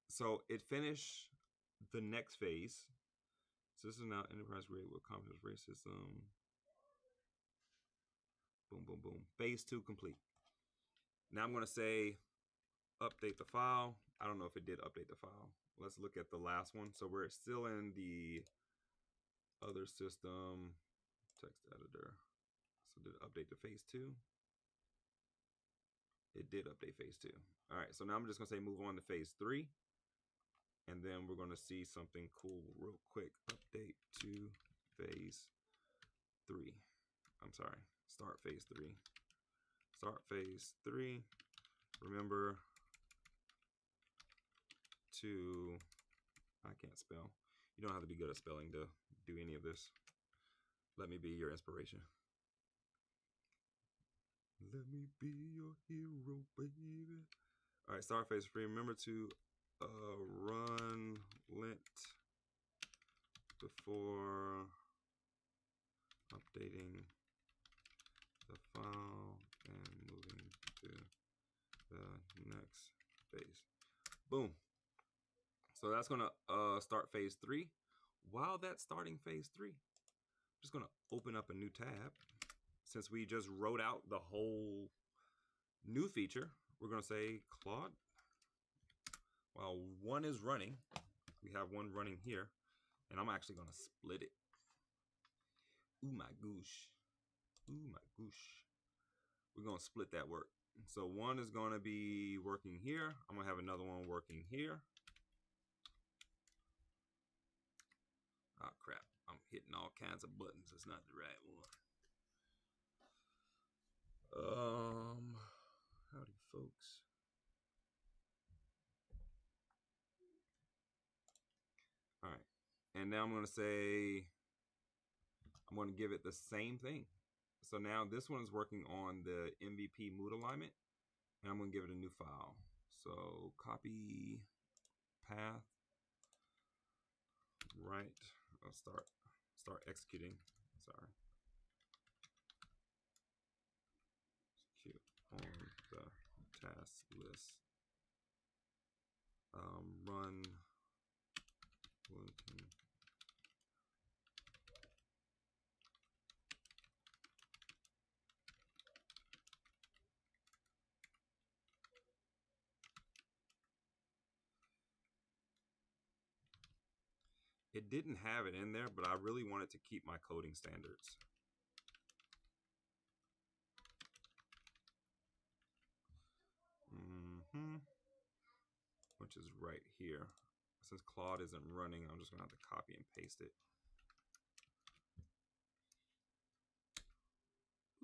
So it finished the next phase. So this is now enterprise grade with confidence rate system. Boom, boom, boom. Phase 2 complete. Now I'm going to say update the file. I don't know if it did update the file. Let's look at the last one. So we're still in the other system text editor. So did it update to phase 2? It did update phase 2. All right, so now I'm just gonna say move on to phase 3. And then we're gonna see something cool real quick. Update to phase 3. I'm sorry, start phase 3. Start phase 3. Remember to, I can't spell. You don't have to be good at spelling to do any of this. Let me be your inspiration. Let me be your hero, baby. All right, start phase 3. Remember to run lint before updating the file and moving to the next phase. Boom. So that's gonna start phase 3. While that's starting phase 3, I'm just gonna open up a new tab. Since we just wrote out the whole new feature, we're gonna say Claude. While one is running, we have one running here, and I'm actually gonna split it. Ooh my goosh. Ooh my goosh. We're gonna split that work. So one is gonna be working here. I'm gonna have another one working here. Oh crap, I'm hitting all kinds of buttons. It's not the right one. Howdy folks. All right, and now I'm gonna say, I'm gonna give it the same thing. So now this one is working on the MVP mood alignment, and I'm gonna give it a new file. So copy path, right, I'll start executing, sorry. Execute on the task list. Run linking. It didn't have it in there, but I really wanted to keep my coding standards. Which is right here. Since Claude isn't running, I'm just gonna have to copy and paste it.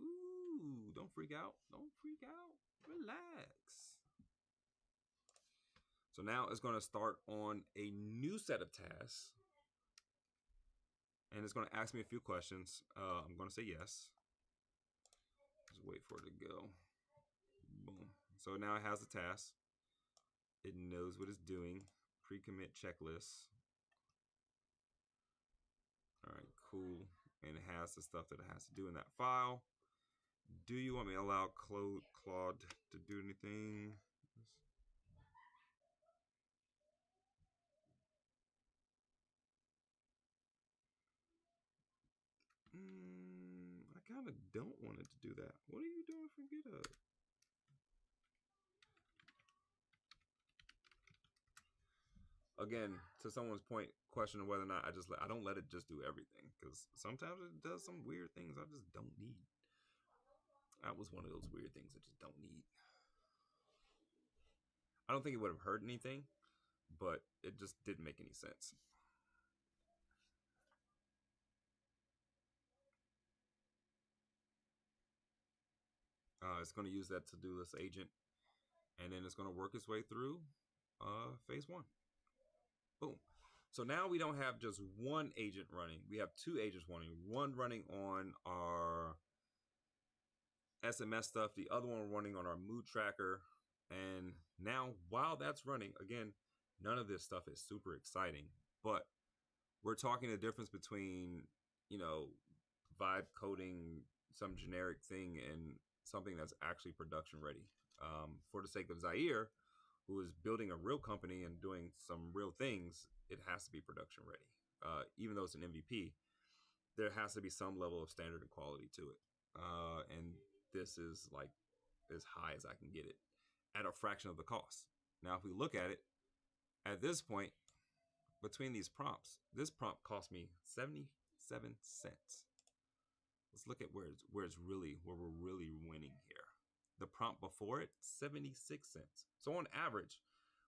Ooh, don't freak out. Don't freak out. Relax. So now it's gonna start on a new set of tasks. And it's gonna ask me a few questions. I'm gonna say yes. Just wait for it to go. Boom. So now it has the task. It knows what it's doing. Pre-commit checklist. All right, cool, and it has the stuff that it has to do in that file. Do you want me to allow Claude to do anything? I kind of don't want it to do that. What are you doing for GitHub? Again, to someone's point, question of whether or not I don't let it just do everything, because sometimes it does some weird things I just don't need. That was one of those weird things I just don't need. I don't think it would have hurt anything, but it just didn't make any sense. It's going to use that to-do list agent, and then it's going to work its way through phase 1. Boom. So now we don't have just one agent running. We have 2 agents running. One running on our SMS stuff, the other one running on our mood tracker. And now while that's running, again, none of this stuff is super exciting, but we're talking the difference between, vibe coding some generic thing and something that's actually production ready. For the sake of Zaire, who is building a real company and doing some real things, it has to be production ready. Even though it's an MVP, there has to be some level of standard and quality to it. And this is like as high as I can get it at a fraction of the cost. Now, if we look at it, at this point, between these prompts, this prompt cost me 77 cents. Let's look at where we're really winning here. The prompt before it, 76 cents. So on average,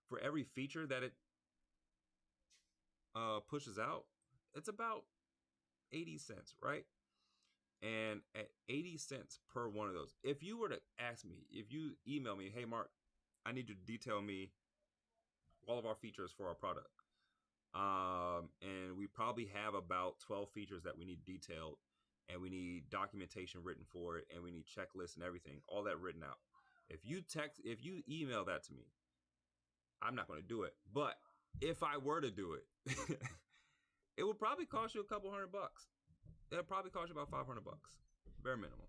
for every feature that it pushes out, it's about 80 cents, right? And at 80 cents per one of those, if you were to ask me, if you email me, hey, Mark, I need you to detail me all of our features for our product. And we probably have about 12 features that we need detailed, and we need documentation written for it, and we need checklists and everything, all that written out. If you email that to me, I'm not going to do it. But if I were to do it, it would probably cost you a couple $100. It'll probably cost you about $500, bare minimum.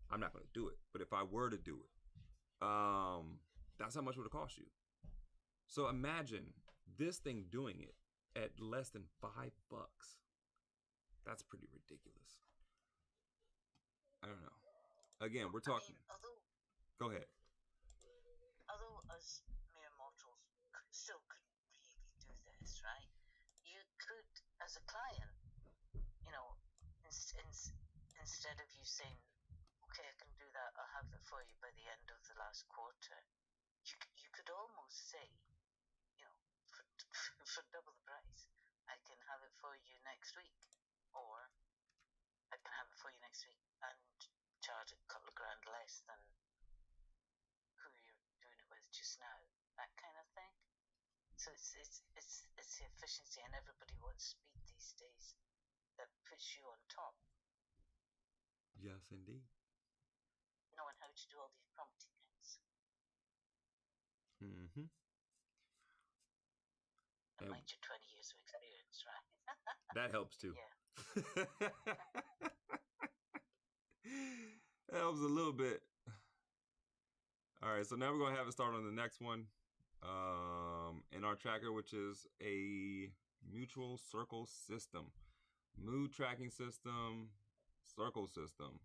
I'm not going to do it. But if I were to do it, that's how much it would cost you. So imagine this thing doing it at less than $5. That's pretty ridiculous. I don't know. Again, we're talking. Go ahead. Although us mere mortals still couldn't really do this, right? You could, as a client, instead of you saying, okay, I can do that, I'll have it for you by the end of the last quarter, you could almost say, for double the price, I can have it for you next week, or I can have it for you next week and charge a couple of grand less than who you're doing it with just now, that kind of thing. So it's the efficiency, and everybody wants speed these days, that puts you on top. Yes, indeed. Knowing how to do all these prompting things. Mm-hmm. And mind your 20 years of experience, right? That helps too. Yeah. That helps a little bit. All right, so now we're going to have it start on the next one in our tracker, which is a mutual circle system. Mood tracking system, circle system.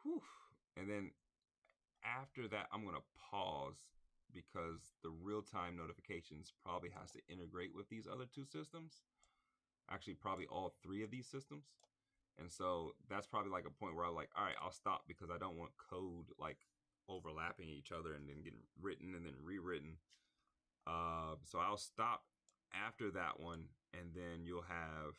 Whew. And then after that, I'm going to pause because the real-time notifications probably has to integrate with these other 2 systems. Actually, probably all 3 of these systems. And so that's probably like a point where I'm like, all right, I'll stop because I don't want code like overlapping each other and then getting written and then rewritten. So I'll stop after that one, and then you'll have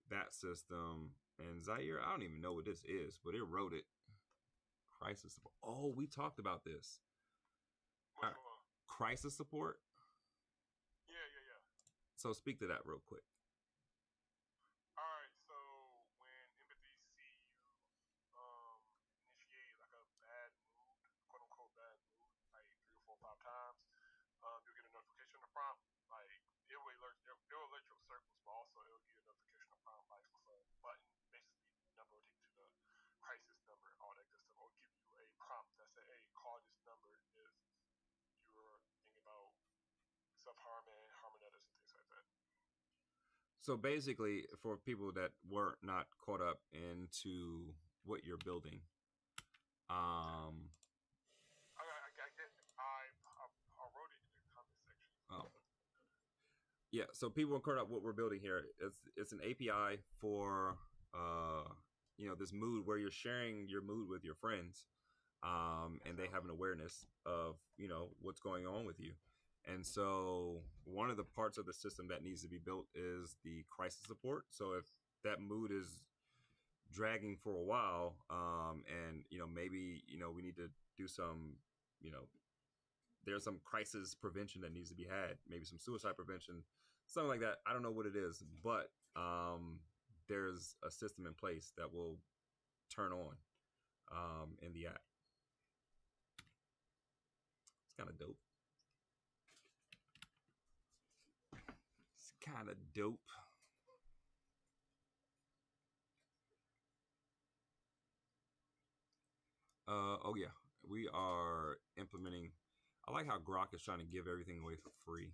that system. And Zaire, I don't even know what this is, but it wrote it. Crisis support. Oh, we talked about this. Crisis support? Yeah. So speak to that real quick. Alright, so when Empathy see you initiate like a bad mood, quote unquote bad mood, like 3 or 4 or 5 times, you'll get a notification on the prompt. Like it will alert So basically, for people that were not caught up into what you're building, um, I get. I wrote it in the comment section. oh, yeah. So people are caught up what we're building here. It's an API for this mood where you're sharing your mood with your friends, and they have an awareness of what's going on with you. And so one of the parts of the system that needs to be built is the crisis support. So if that mood is dragging for a while, and maybe we need to do some, there's some crisis prevention that needs to be had, maybe some suicide prevention, something like that. I don't know what it is, but there's a system in place that will turn on in the app. It's kind of dope. It's kind of dope. Oh yeah, we are implementing. I like how Grok is trying to give everything away for free.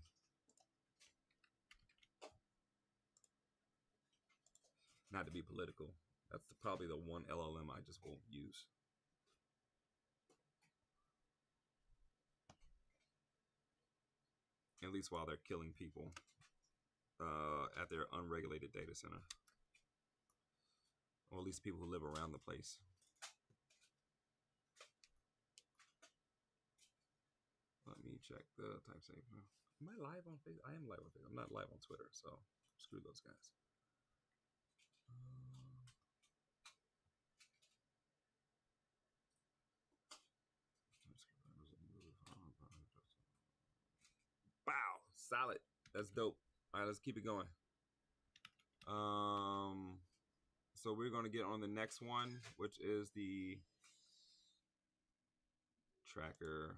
Not to be political, that's probably the one LLM I just won't use. At least while they're killing people at their unregulated data center, or at least people who live around the place. Let me check the type safe. Am I live on Facebook? I am live on Facebook. I'm not live on Twitter, so screw those guys. Wow, solid. That's dope. All right, let's keep it going. So we're going to get on the next one, which is the tracker.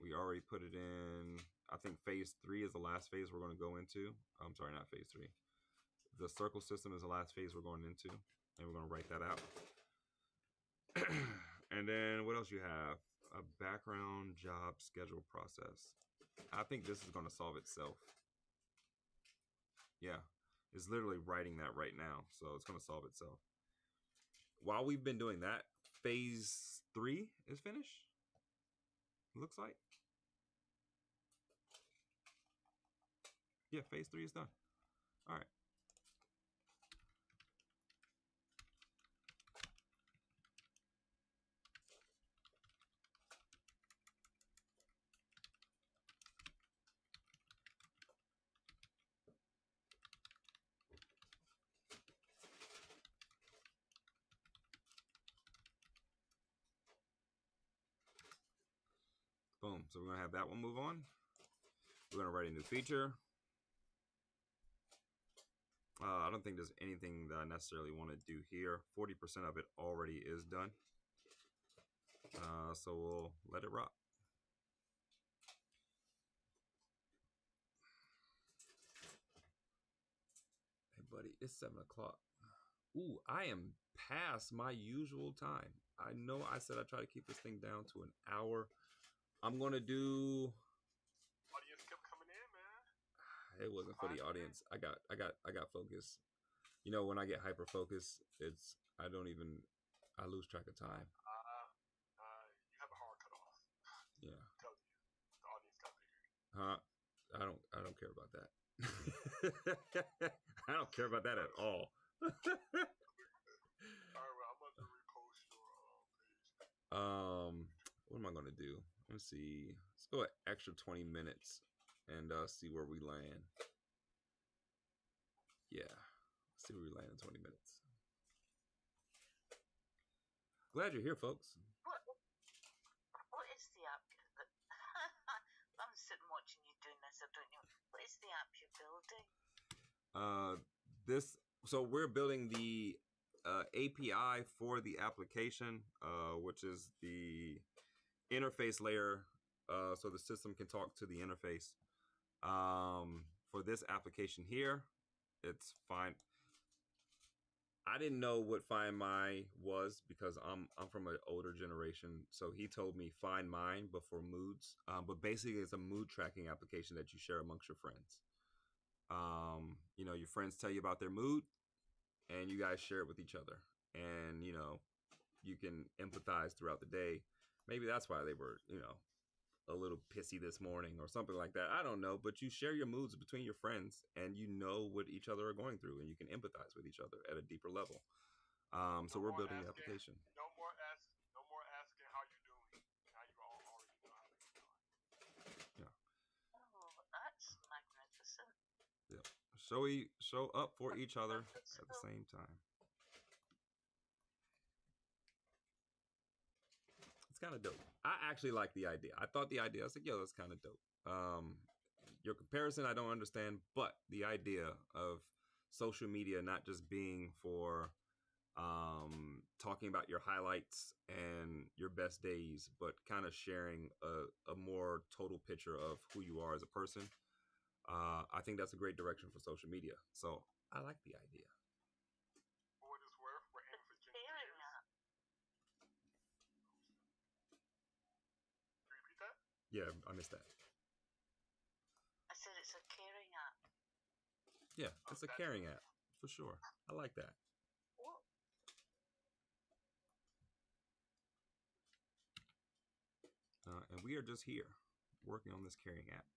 We already put it in. I think phase 3 is the last phase we're going to go into. I'm sorry, not phase 3. The circle system is the last phase we're going into, and we're going to write that out. And then what else you have? A background job schedule process. I think this is going to solve itself. Yeah, it's literally writing that right now, so it's going to solve itself. While we've been doing that, phase 3 is finished. Looks like. Yeah, phase 3 is done. All right. Boom. So we're going to have that one move on. We're going to write a new feature. I don't think there's anything that I necessarily want to do here. 40% of it already is done. So we'll let it rock. Hey, buddy, it's 7 o'clock. Ooh, I am past my usual time. I know I said I try to keep this thing down to an hour. I'm going to do... Audience kept coming in, man. It wasn't for the audience. I got focus. You know, when I get hyper focused, I lose track of time. You have a hard cutoff. Yeah. Tell you, the audience got bigger. I don't care about that. I don't care about that at all. All right, well, I'm gonna repost your page. What am I gonna do? Let's see. Let's go an extra 20 minutes and see where we land. Yeah, let's see where we land in 20 minutes. Glad you're here, folks. What is the app? I'm sitting watching you doing this. I don't know. What is the app you're building? So we're building the API for the application, which is the interface layer, so the system can talk to the interface. For this application here, it's fine. I didn't know what Find My was because I'm from an older generation. So he told me Find Mine, but for moods. But basically, it's a mood tracking application that you share amongst your friends. You know, your friends tell you about their mood, and you guys share it with each other, and you know, you can empathize throughout the day. Maybe that's why they were, you know, a little pissy this morning or something like that. I don't know, but you share your moods between your friends, and you know what each other are going through, and you can empathize with each other at a deeper level. So No we're more building the asking. application. No more asking how you doing. Now you all already know how you're doing. Yeah. Oh, that's magnificent. Yeah. Show up for each other at the So, same time. It's kind of dope. I actually like the idea. I thought the idea, I was like, yo, that's kind of dope. Your comparison, I don't understand, but the idea of social media not just being for talking about your highlights and your best days, but kind of sharing a more total picture of who you are as a person. I think that's a great direction for social media. So I like the idea. For what it's worth, we're aiming for it's Gen caring Zers. app. Can you repeat that? Yeah, I missed that. I said it's a caring app. Yeah, it's a caring app for sure. I like that. What? And we are just here working on this caring app.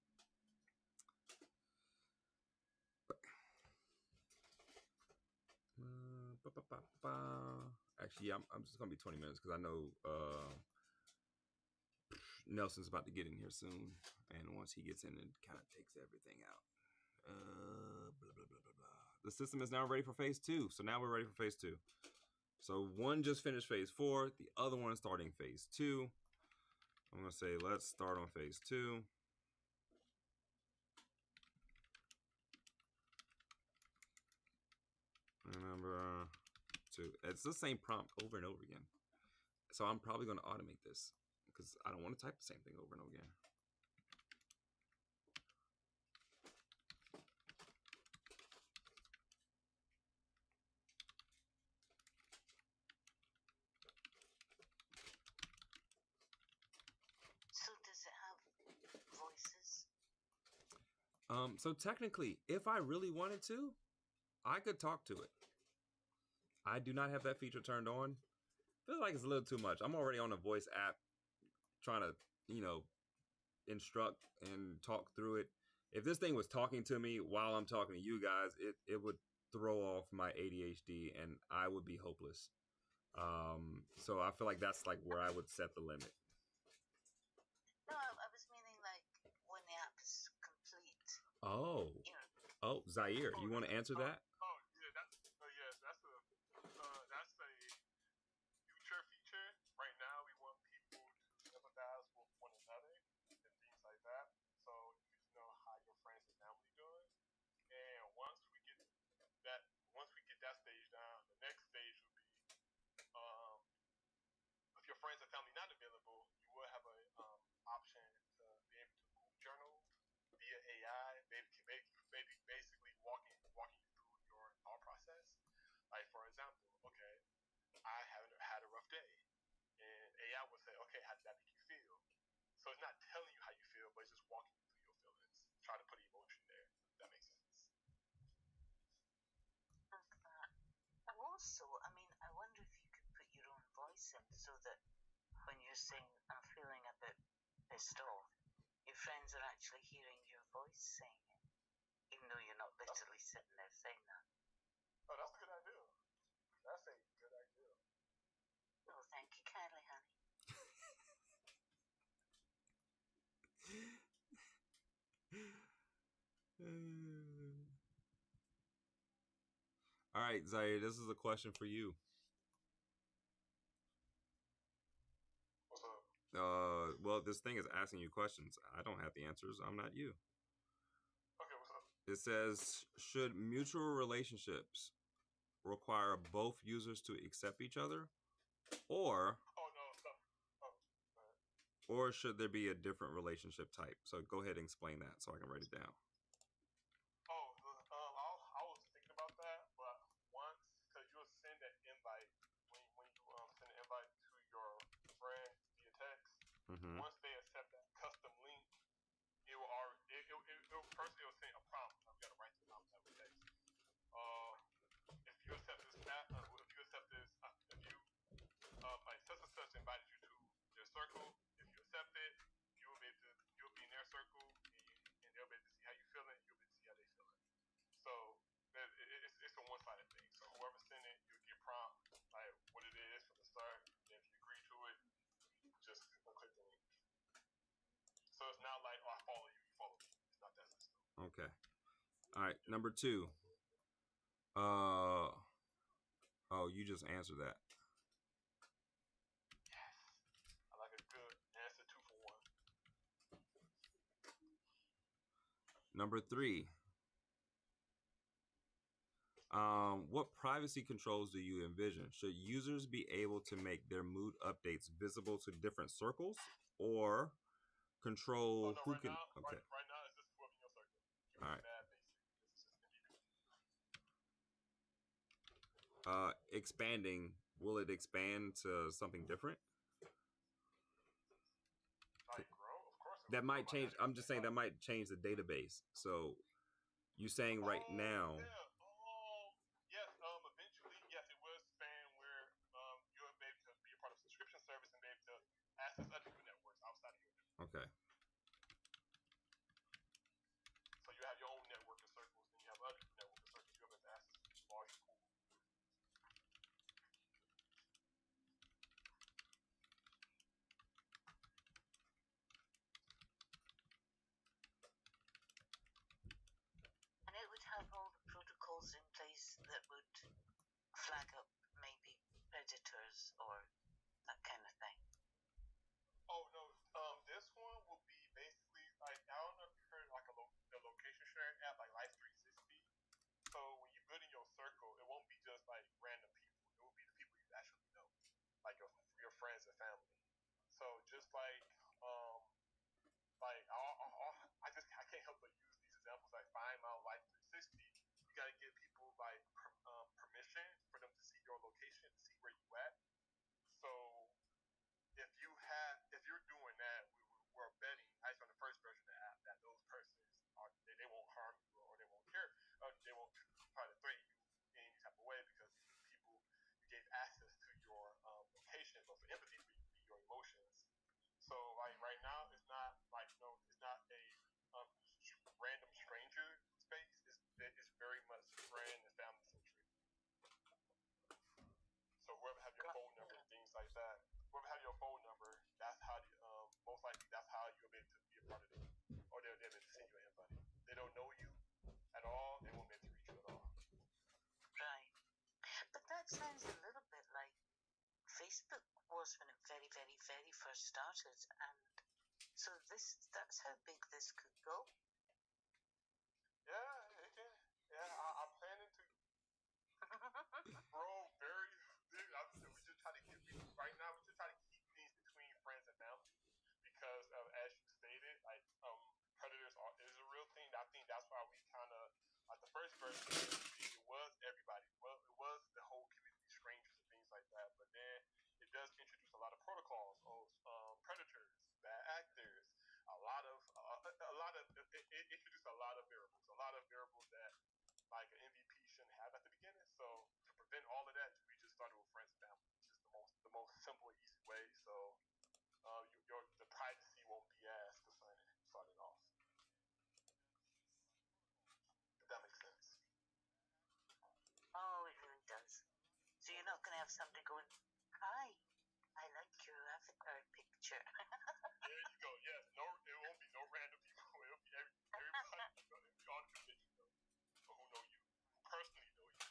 Actually, yeah, I'm just gonna be 20 minutes because I know Nelson's about to get in here soon, and once he gets in, it kind of takes everything out. Blah, blah, blah, blah, blah. The system is now ready for phase 2, so now we're ready for phase 2. So one just finished phase 4, the other one is starting phase 2. I'm gonna say let's start on phase 2. Remember to, it's the same prompt over and over again. So I'm probably going to automate this because I don't want to type the same thing over and over again. So does it have voices? So technically, if I really wanted to, I could talk to it. I do not have that feature turned on. Feels like it's a little too much. I'm already on a voice app trying to, you know, instruct and talk through it. If this thing was talking to me while I'm talking to you guys, it would throw off my ADHD and I would be hopeless. So I feel like that's like where I would set the limit. No, I was meaning like when the app is complete. Oh, You know, oh, Zaire, you want to answer that? Oh yeah, that's that's a future feature. Right now, we want people to empathize with one another and things like that. So you need to know how your friends and family doing. And once we get that stage down, the next stage would be if your friends and family not available, you will have a option to be able to move journal via AI, maybe basically walking you through your thought process. Like for example, okay, I haven't had a rough day, and AI will say, okay, how did that make you feel? So it's not telling you how you feel, but it's just walking you through your feelings. Try to put emotion there. If that makes sense. like that. And also, I mean, I wonder if you could put your own voice in so that when you're saying I'm feeling a bit pissed off, your friends are actually hearing your voice saying it, even though you're not literally sitting there saying that. Oh, that's a good idea. That's a good idea. Oh, thank you kindly, honey. All right, Zaire, this is a question for you. What's up? Well, this thing is asking you questions. I don't have the answers. I'm not you. Okay, what's up? It says, should mutual relationships require both users to accept each other, or Oh no, no. Oh, or should there be a different relationship type? So go ahead and explain that so I can write it down. I was thinking about that, but once, because you'll send an invite when you send an invite to your friend via text. Mm-hmm. Once they accept that custom link, it will already, it will first it will send a prompt. You gotta write the Okay. All right. Number 2. Oh, you just answered that. Yes. I like a good answer 2 for 1. Number 3. What privacy controls do you envision? Should users be able to make their mood updates visible to different circles, or control no, who right can? now, Okay. right now it's just whoever in your circle. Keep All it right. mad basic. Expanding. Will it expand to something different? Like grow, of course. That might change. I'm just saying that might change the database. So you saying right now? Yeah. Yes. Eventually, yes, it will expand where you'll be able to be a part of a subscription service and be able to access other networks outside of your network. Okay. So you have your own network of circles, and you have other network of circles. You'll be able to access a larger pool. And it would have all the protocols in place that would flag up maybe predators or that kind of thing. Oh no, this one will be basically like, I don't know if you heard like the location sharing app like Life 360. So when you build in your circle, it won't be just like random people. It will be the people you actually know, like your friends and family. So just like I can't help but use these examples like Find My Life 360. You gotta give people like permission for them to see your location, to see where you at. So if you're doing that, we're betting, at least on the first version of the app, that those persons they won't harm you, or they won't care, or they won't try to threaten you in any type of way, because these are people you gave access to your location, but for empathy for your emotions. So like right now, it's not like it's not a um, random stranger space. It's very much friend and family centric. So whoever have your phone number and things like that, whoever have your phone number, that's how most likely that's how you'll be able to be a part of it, or they'll be able to send you an invite. They don't know you at all. They won't be able to reach you at all. Right. But that sounds a little bit like Facebook was when it very, very, very first started, and so that's how big this could go. Yeah, it can. Yeah, I'm planning to grow very big. We just try to keep right now. We just try to keep things between friends and family, because as you stated, like predators is a real thing. I think that's why we kind of like the first version. It was everybody. Well, it was the whole community, strangers and things like that. But then it does introduce a lot of protocols. Predators, bad actors, it introduced a lot of variables. A lot of variables that like an MVP shouldn't have at the beginning. So to prevent all of that, we just started with friends and family. It's just the most simple, easy way. So the privacy won't be as concerning starting off. If that makes sense. Oh, it really does. So you're not going to have somebody going, "Hi, I like your avatar picture." There you go. Yes, no, it won't be no random people. It'll be everybody. It'll be all the people that you know, or who know you, who personally know you.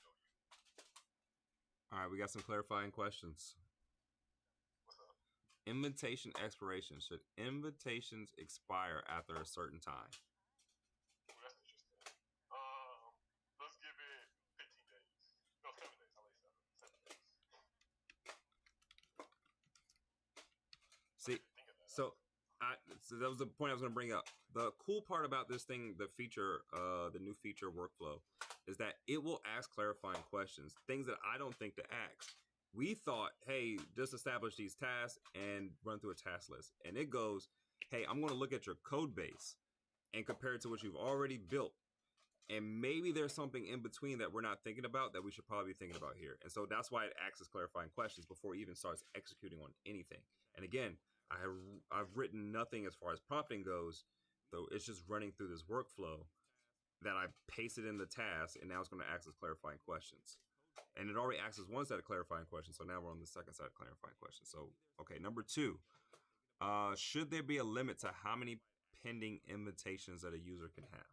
All right, we got some clarifying questions. What's up? Invitation expiration. Should invitations expire after a certain time? Ooh, that's interesting. Let's give it 15 days. No, 7 days. I like 7 days. See, so that was the point I was going to bring up. The cool part about this thing, the feature, the new feature workflow, is that it will ask clarifying questions, things that I don't think to ask. We thought, hey, just establish these tasks and run through a task list. And it goes, hey, I'm going to look at your code base and compare it to what you've already built. And maybe there's something in between that we're not thinking about that we should probably be thinking about here. And so that's why it asks us clarifying questions before it even starts executing on anything. And again, I've written nothing as far as prompting goes, though it's just running through this workflow that I pasted in the task, and now it's going to ask us clarifying questions. And it already asks us one set of clarifying questions, so now we're on the second set of clarifying questions. So, okay, number 2. Should there be a limit to how many pending invitations that a user can have?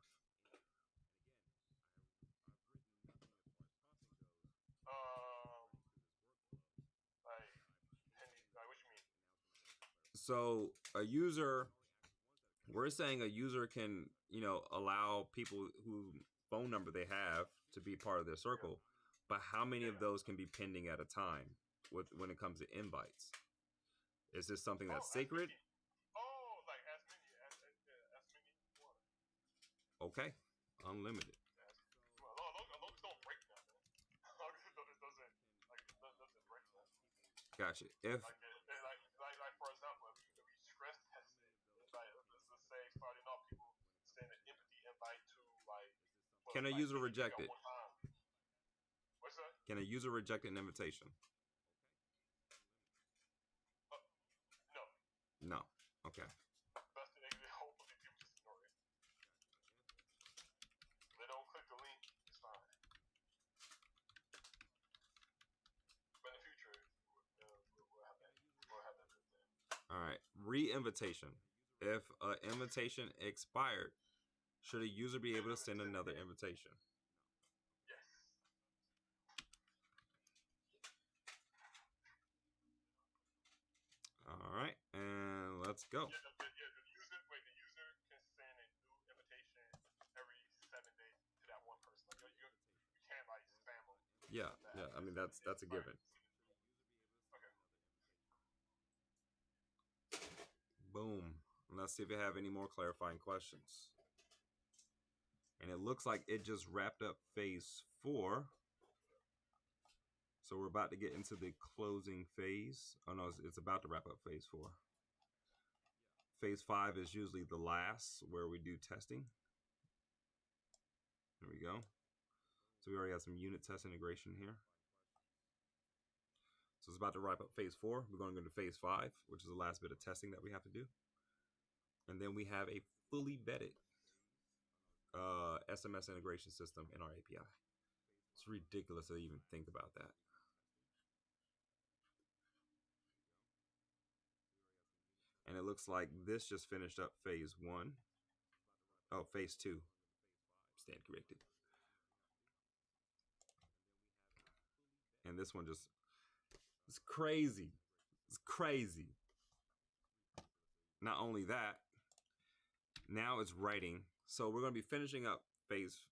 So a user, we're saying a user can, allow people who phone number they have to be part of their circle, but how many of those can be pending at a time when it comes to invites? Is this something that's sacred? Like as many as many you want. Okay, unlimited. As long as don't break nothing. As long as it doesn't break nothing. Gotcha. If Like for example, if we stress test it, like let's say starting off, people send an empathy invite to like. Can a user reject it? What's that? Can a user reject an invitation? No. No. Okay. That's the thing. Hopefully, people just ignore it. They don't click the link. It's fine. But in the future, we'll have that. We'll have that built in. All right. Re-invitation. If an invitation expired, should a user be able to send another invitation? Yes. All right, and let's go. The user can send a new invitation every 7 days to that one person. Like you can't like spam them. Yeah. I mean that's a given. Okay. Boom. Let's see if you have any more clarifying questions. And it looks like it just wrapped up phase 4. So we're about to get into the closing phase. Oh no, it's about to wrap up phase 4. Phase 5 is usually the last where we do testing. There we go. So we already have some unit test integration here. So it's about to wrap up phase 4. We're going to go to phase 5, which is the last bit of testing that we have to do. And then we have a fully vetted SMS integration system in our API. It's ridiculous to even think about that. And it looks like this just finished up phase 1. Oh, phase 2. Stand corrected. And this one it's crazy. It's crazy. Not only that, now it's writing. So we're going to be finishing up phase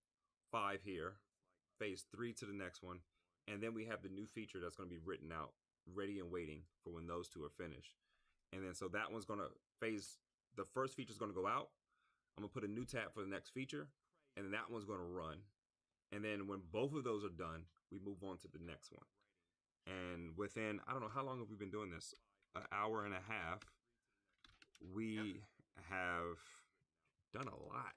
5 here, phase 3 to the next one. And then we have the new feature that's going to be written out, ready and waiting for when those two are finished. And then so that one's going to the first feature is going to go out. I'm going to put a new tab for the next feature. And then that one's going to run. And then when both of those are done, we move on to the next one. And within, I don't know, how long have we been doing this? An hour and a half. We have done a lot.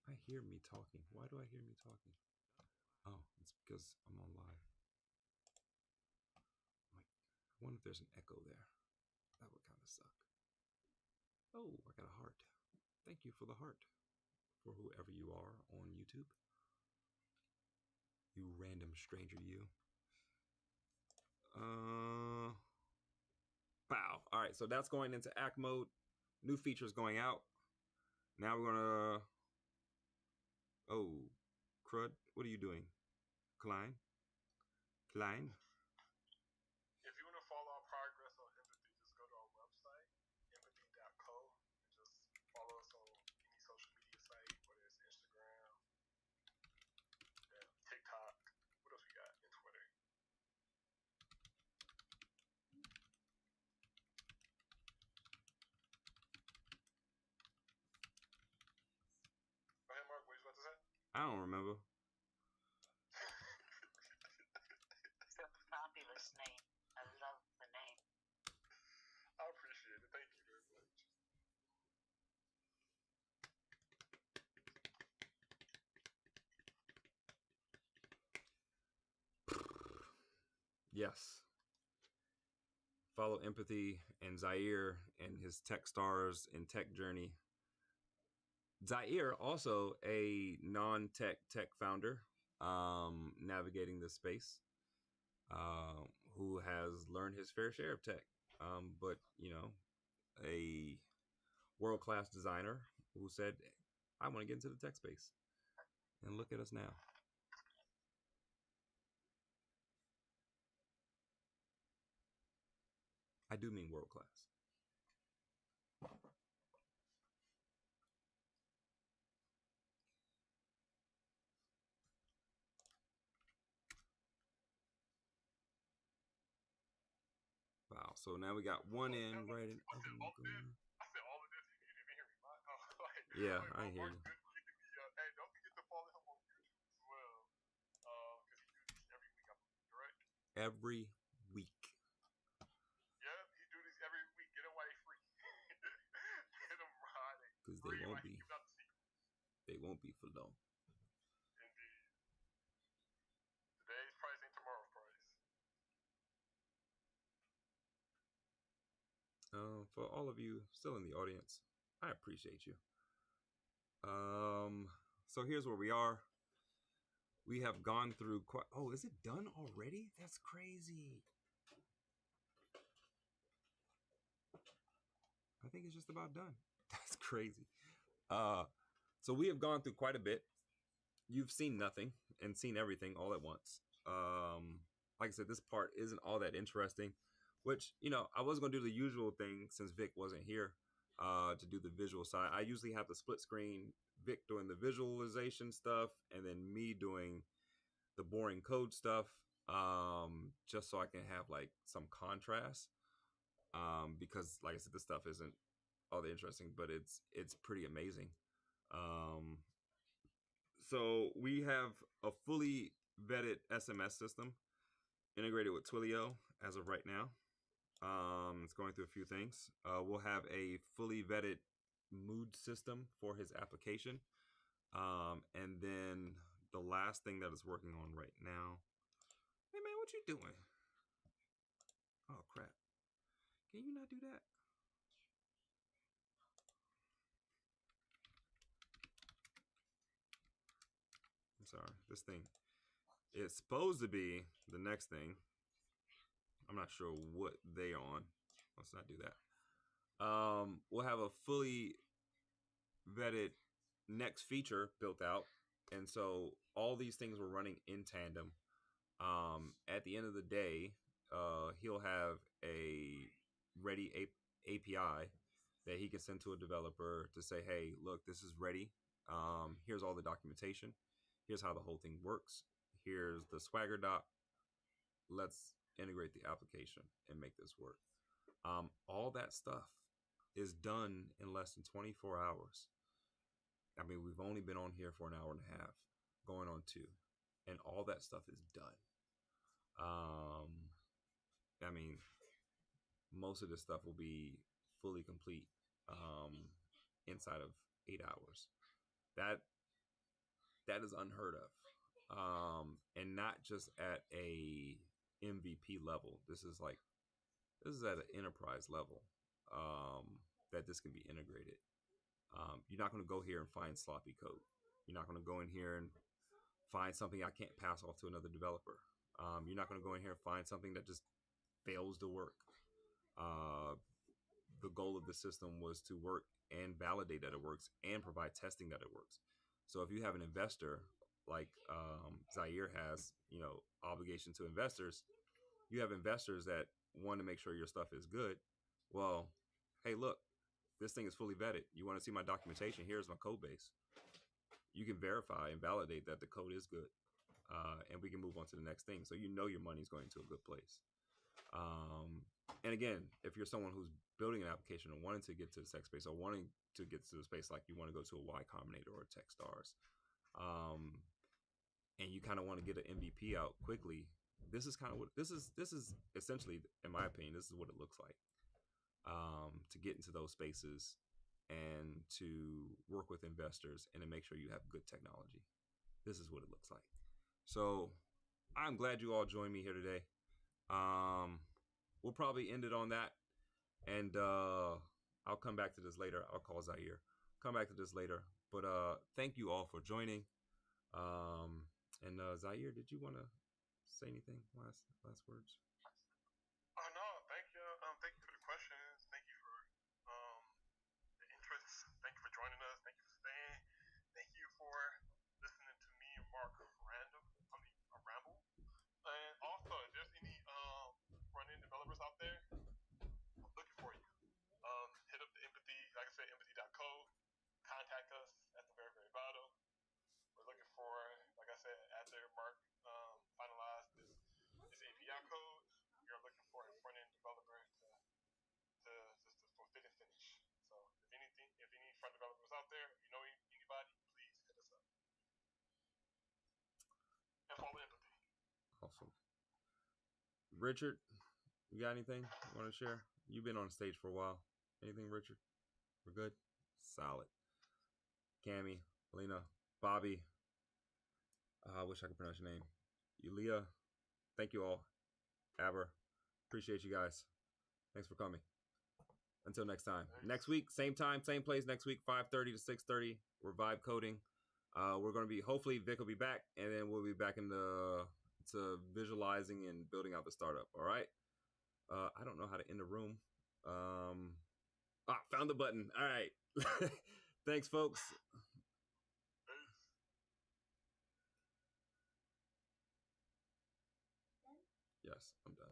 I hear me talking. Why do I hear me talking? Oh, it's because I'm on live. I wonder if there's an echo there. That would kind of suck. Oh, I got a heart. Thank you for the heart. For whoever you are on YouTube. You random stranger, you. Wow. All right, so that's going into act mode. New features going out. Now we're gonna. Oh, crud! What are you doing, Klein? Klein? If you want to follow our progress on empathy, just go to our website, empathy.co, and just follow us on any social media site, whether it's Instagram, TikTok. What else we got? And Twitter. Go ahead, Mark. What you about to say? I don't remember. It's a fabulous name. I love the name. I appreciate it. Thank you very much. Yes. Follow Empathy and Zaire and his Techstars and Tech Journey. Zaire, also a non-tech founder, navigating this space. who has learned his fair share of tech. But a world-class designer who said, I want to get into the tech space. And look at us now. I do mean world-class. Wow. So now we got one in right in. I said all of this. You didn't even hear me. Yeah, I hear you. Hey, don't forget to follow him on YouTube as well. Because he do these every week, I believe, correct? Every week. Yeah, he do these every week. Get him while they free. Get him Friday. Because they won't be. Giving out the secret. They won't be for long. Indeed. Today's price ain't tomorrow's price. For all of you still in the audience, I appreciate you. So here's where we are. We have gone through quite. Oh, is it done already? That's crazy. I think it's just about done. That's crazy. So we have gone through quite a bit. You've seen nothing and seen everything all at once. Like I said, this part isn't all that interesting. Which, I was going to do the usual thing since Vic wasn't here to do the visual side. I usually have the split screen, Vic doing the visualization stuff, and then me doing the boring code stuff, just so I can have like some contrast. Because, like I said, this stuff isn't all that interesting, but it's pretty amazing. So we have a fully vetted SMS system integrated with Twilio as of right now. It's going through a few things. We'll have a fully vetted mood system for his application. And then the last thing that it's working on right now. Hey man, what you doing? Oh crap. Can you not do that? I'm sorry. This thing is supposed to be the next thing. I'm not sure what they on. Let's not do that. We'll have a fully vetted next feature built out, and so all these things were running in tandem. At the end of the day, he'll have a ready API that he can send to a developer to say, hey, look, this is ready. Here's all the documentation. Here's how the whole thing works. Here's the Swagger doc. Let's integrate the application and make this work. All that stuff is done in less than 24 hours. I mean, we've only been on here for an hour and a half, going on 2, and all that stuff is done. I mean, most of this stuff will be fully complete inside of 8 hours. That is unheard of, and not just at a MVP level. This is at an enterprise level that this can be integrated. You're not going to go here and find sloppy code. You're not going to go in here and find something I can't pass off to another developer. You're not going to go in here and find something that just fails to work. The goal of the system was to work and validate that it works and provide testing that it works. So if you have an investor like Zaire has, obligation to investors, you have investors that want to make sure your stuff is good. Well, hey, look, this thing is fully vetted. You want to see my documentation? Here's my code base. You can verify and validate that the code is good. And we can move on to the next thing. So your money's going to a good place. And again, if you're someone who's building an application and wanting to get to the tech space, or wanting to get to the space like you want to go to a Y Combinator or a Techstars, and you kind of want to get an MVP out quickly, this is kind of what this is essentially, in my opinion, this is what it looks like. To get into those spaces and to work with investors and to make sure you have good technology. This is what it looks like. So I'm glad you all joined me here today. We'll probably end it on that. And I'll come back to this later. I'll call Zaire. Come back to this later. But thank you all for joining. And Zaire, did you want to say anything? Last words? Richard, you got anything you want to share? You've been on stage for a while. Anything, Richard? We're good? Solid. Cammy, Lena, Bobby. I wish I could pronounce your name. Yulia. Thank you all. Aber. Appreciate you guys. Thanks for coming. Until next time. Next week, same time, same place. Next week, 5:30 to 6:30. We're vibe coding. We're going to be, hopefully Vic will be back, and then we'll be back to visualizing and building out the startup. All right. I don't know how to end the room. Found the button. All right. Thanks, folks. Yes, I'm done.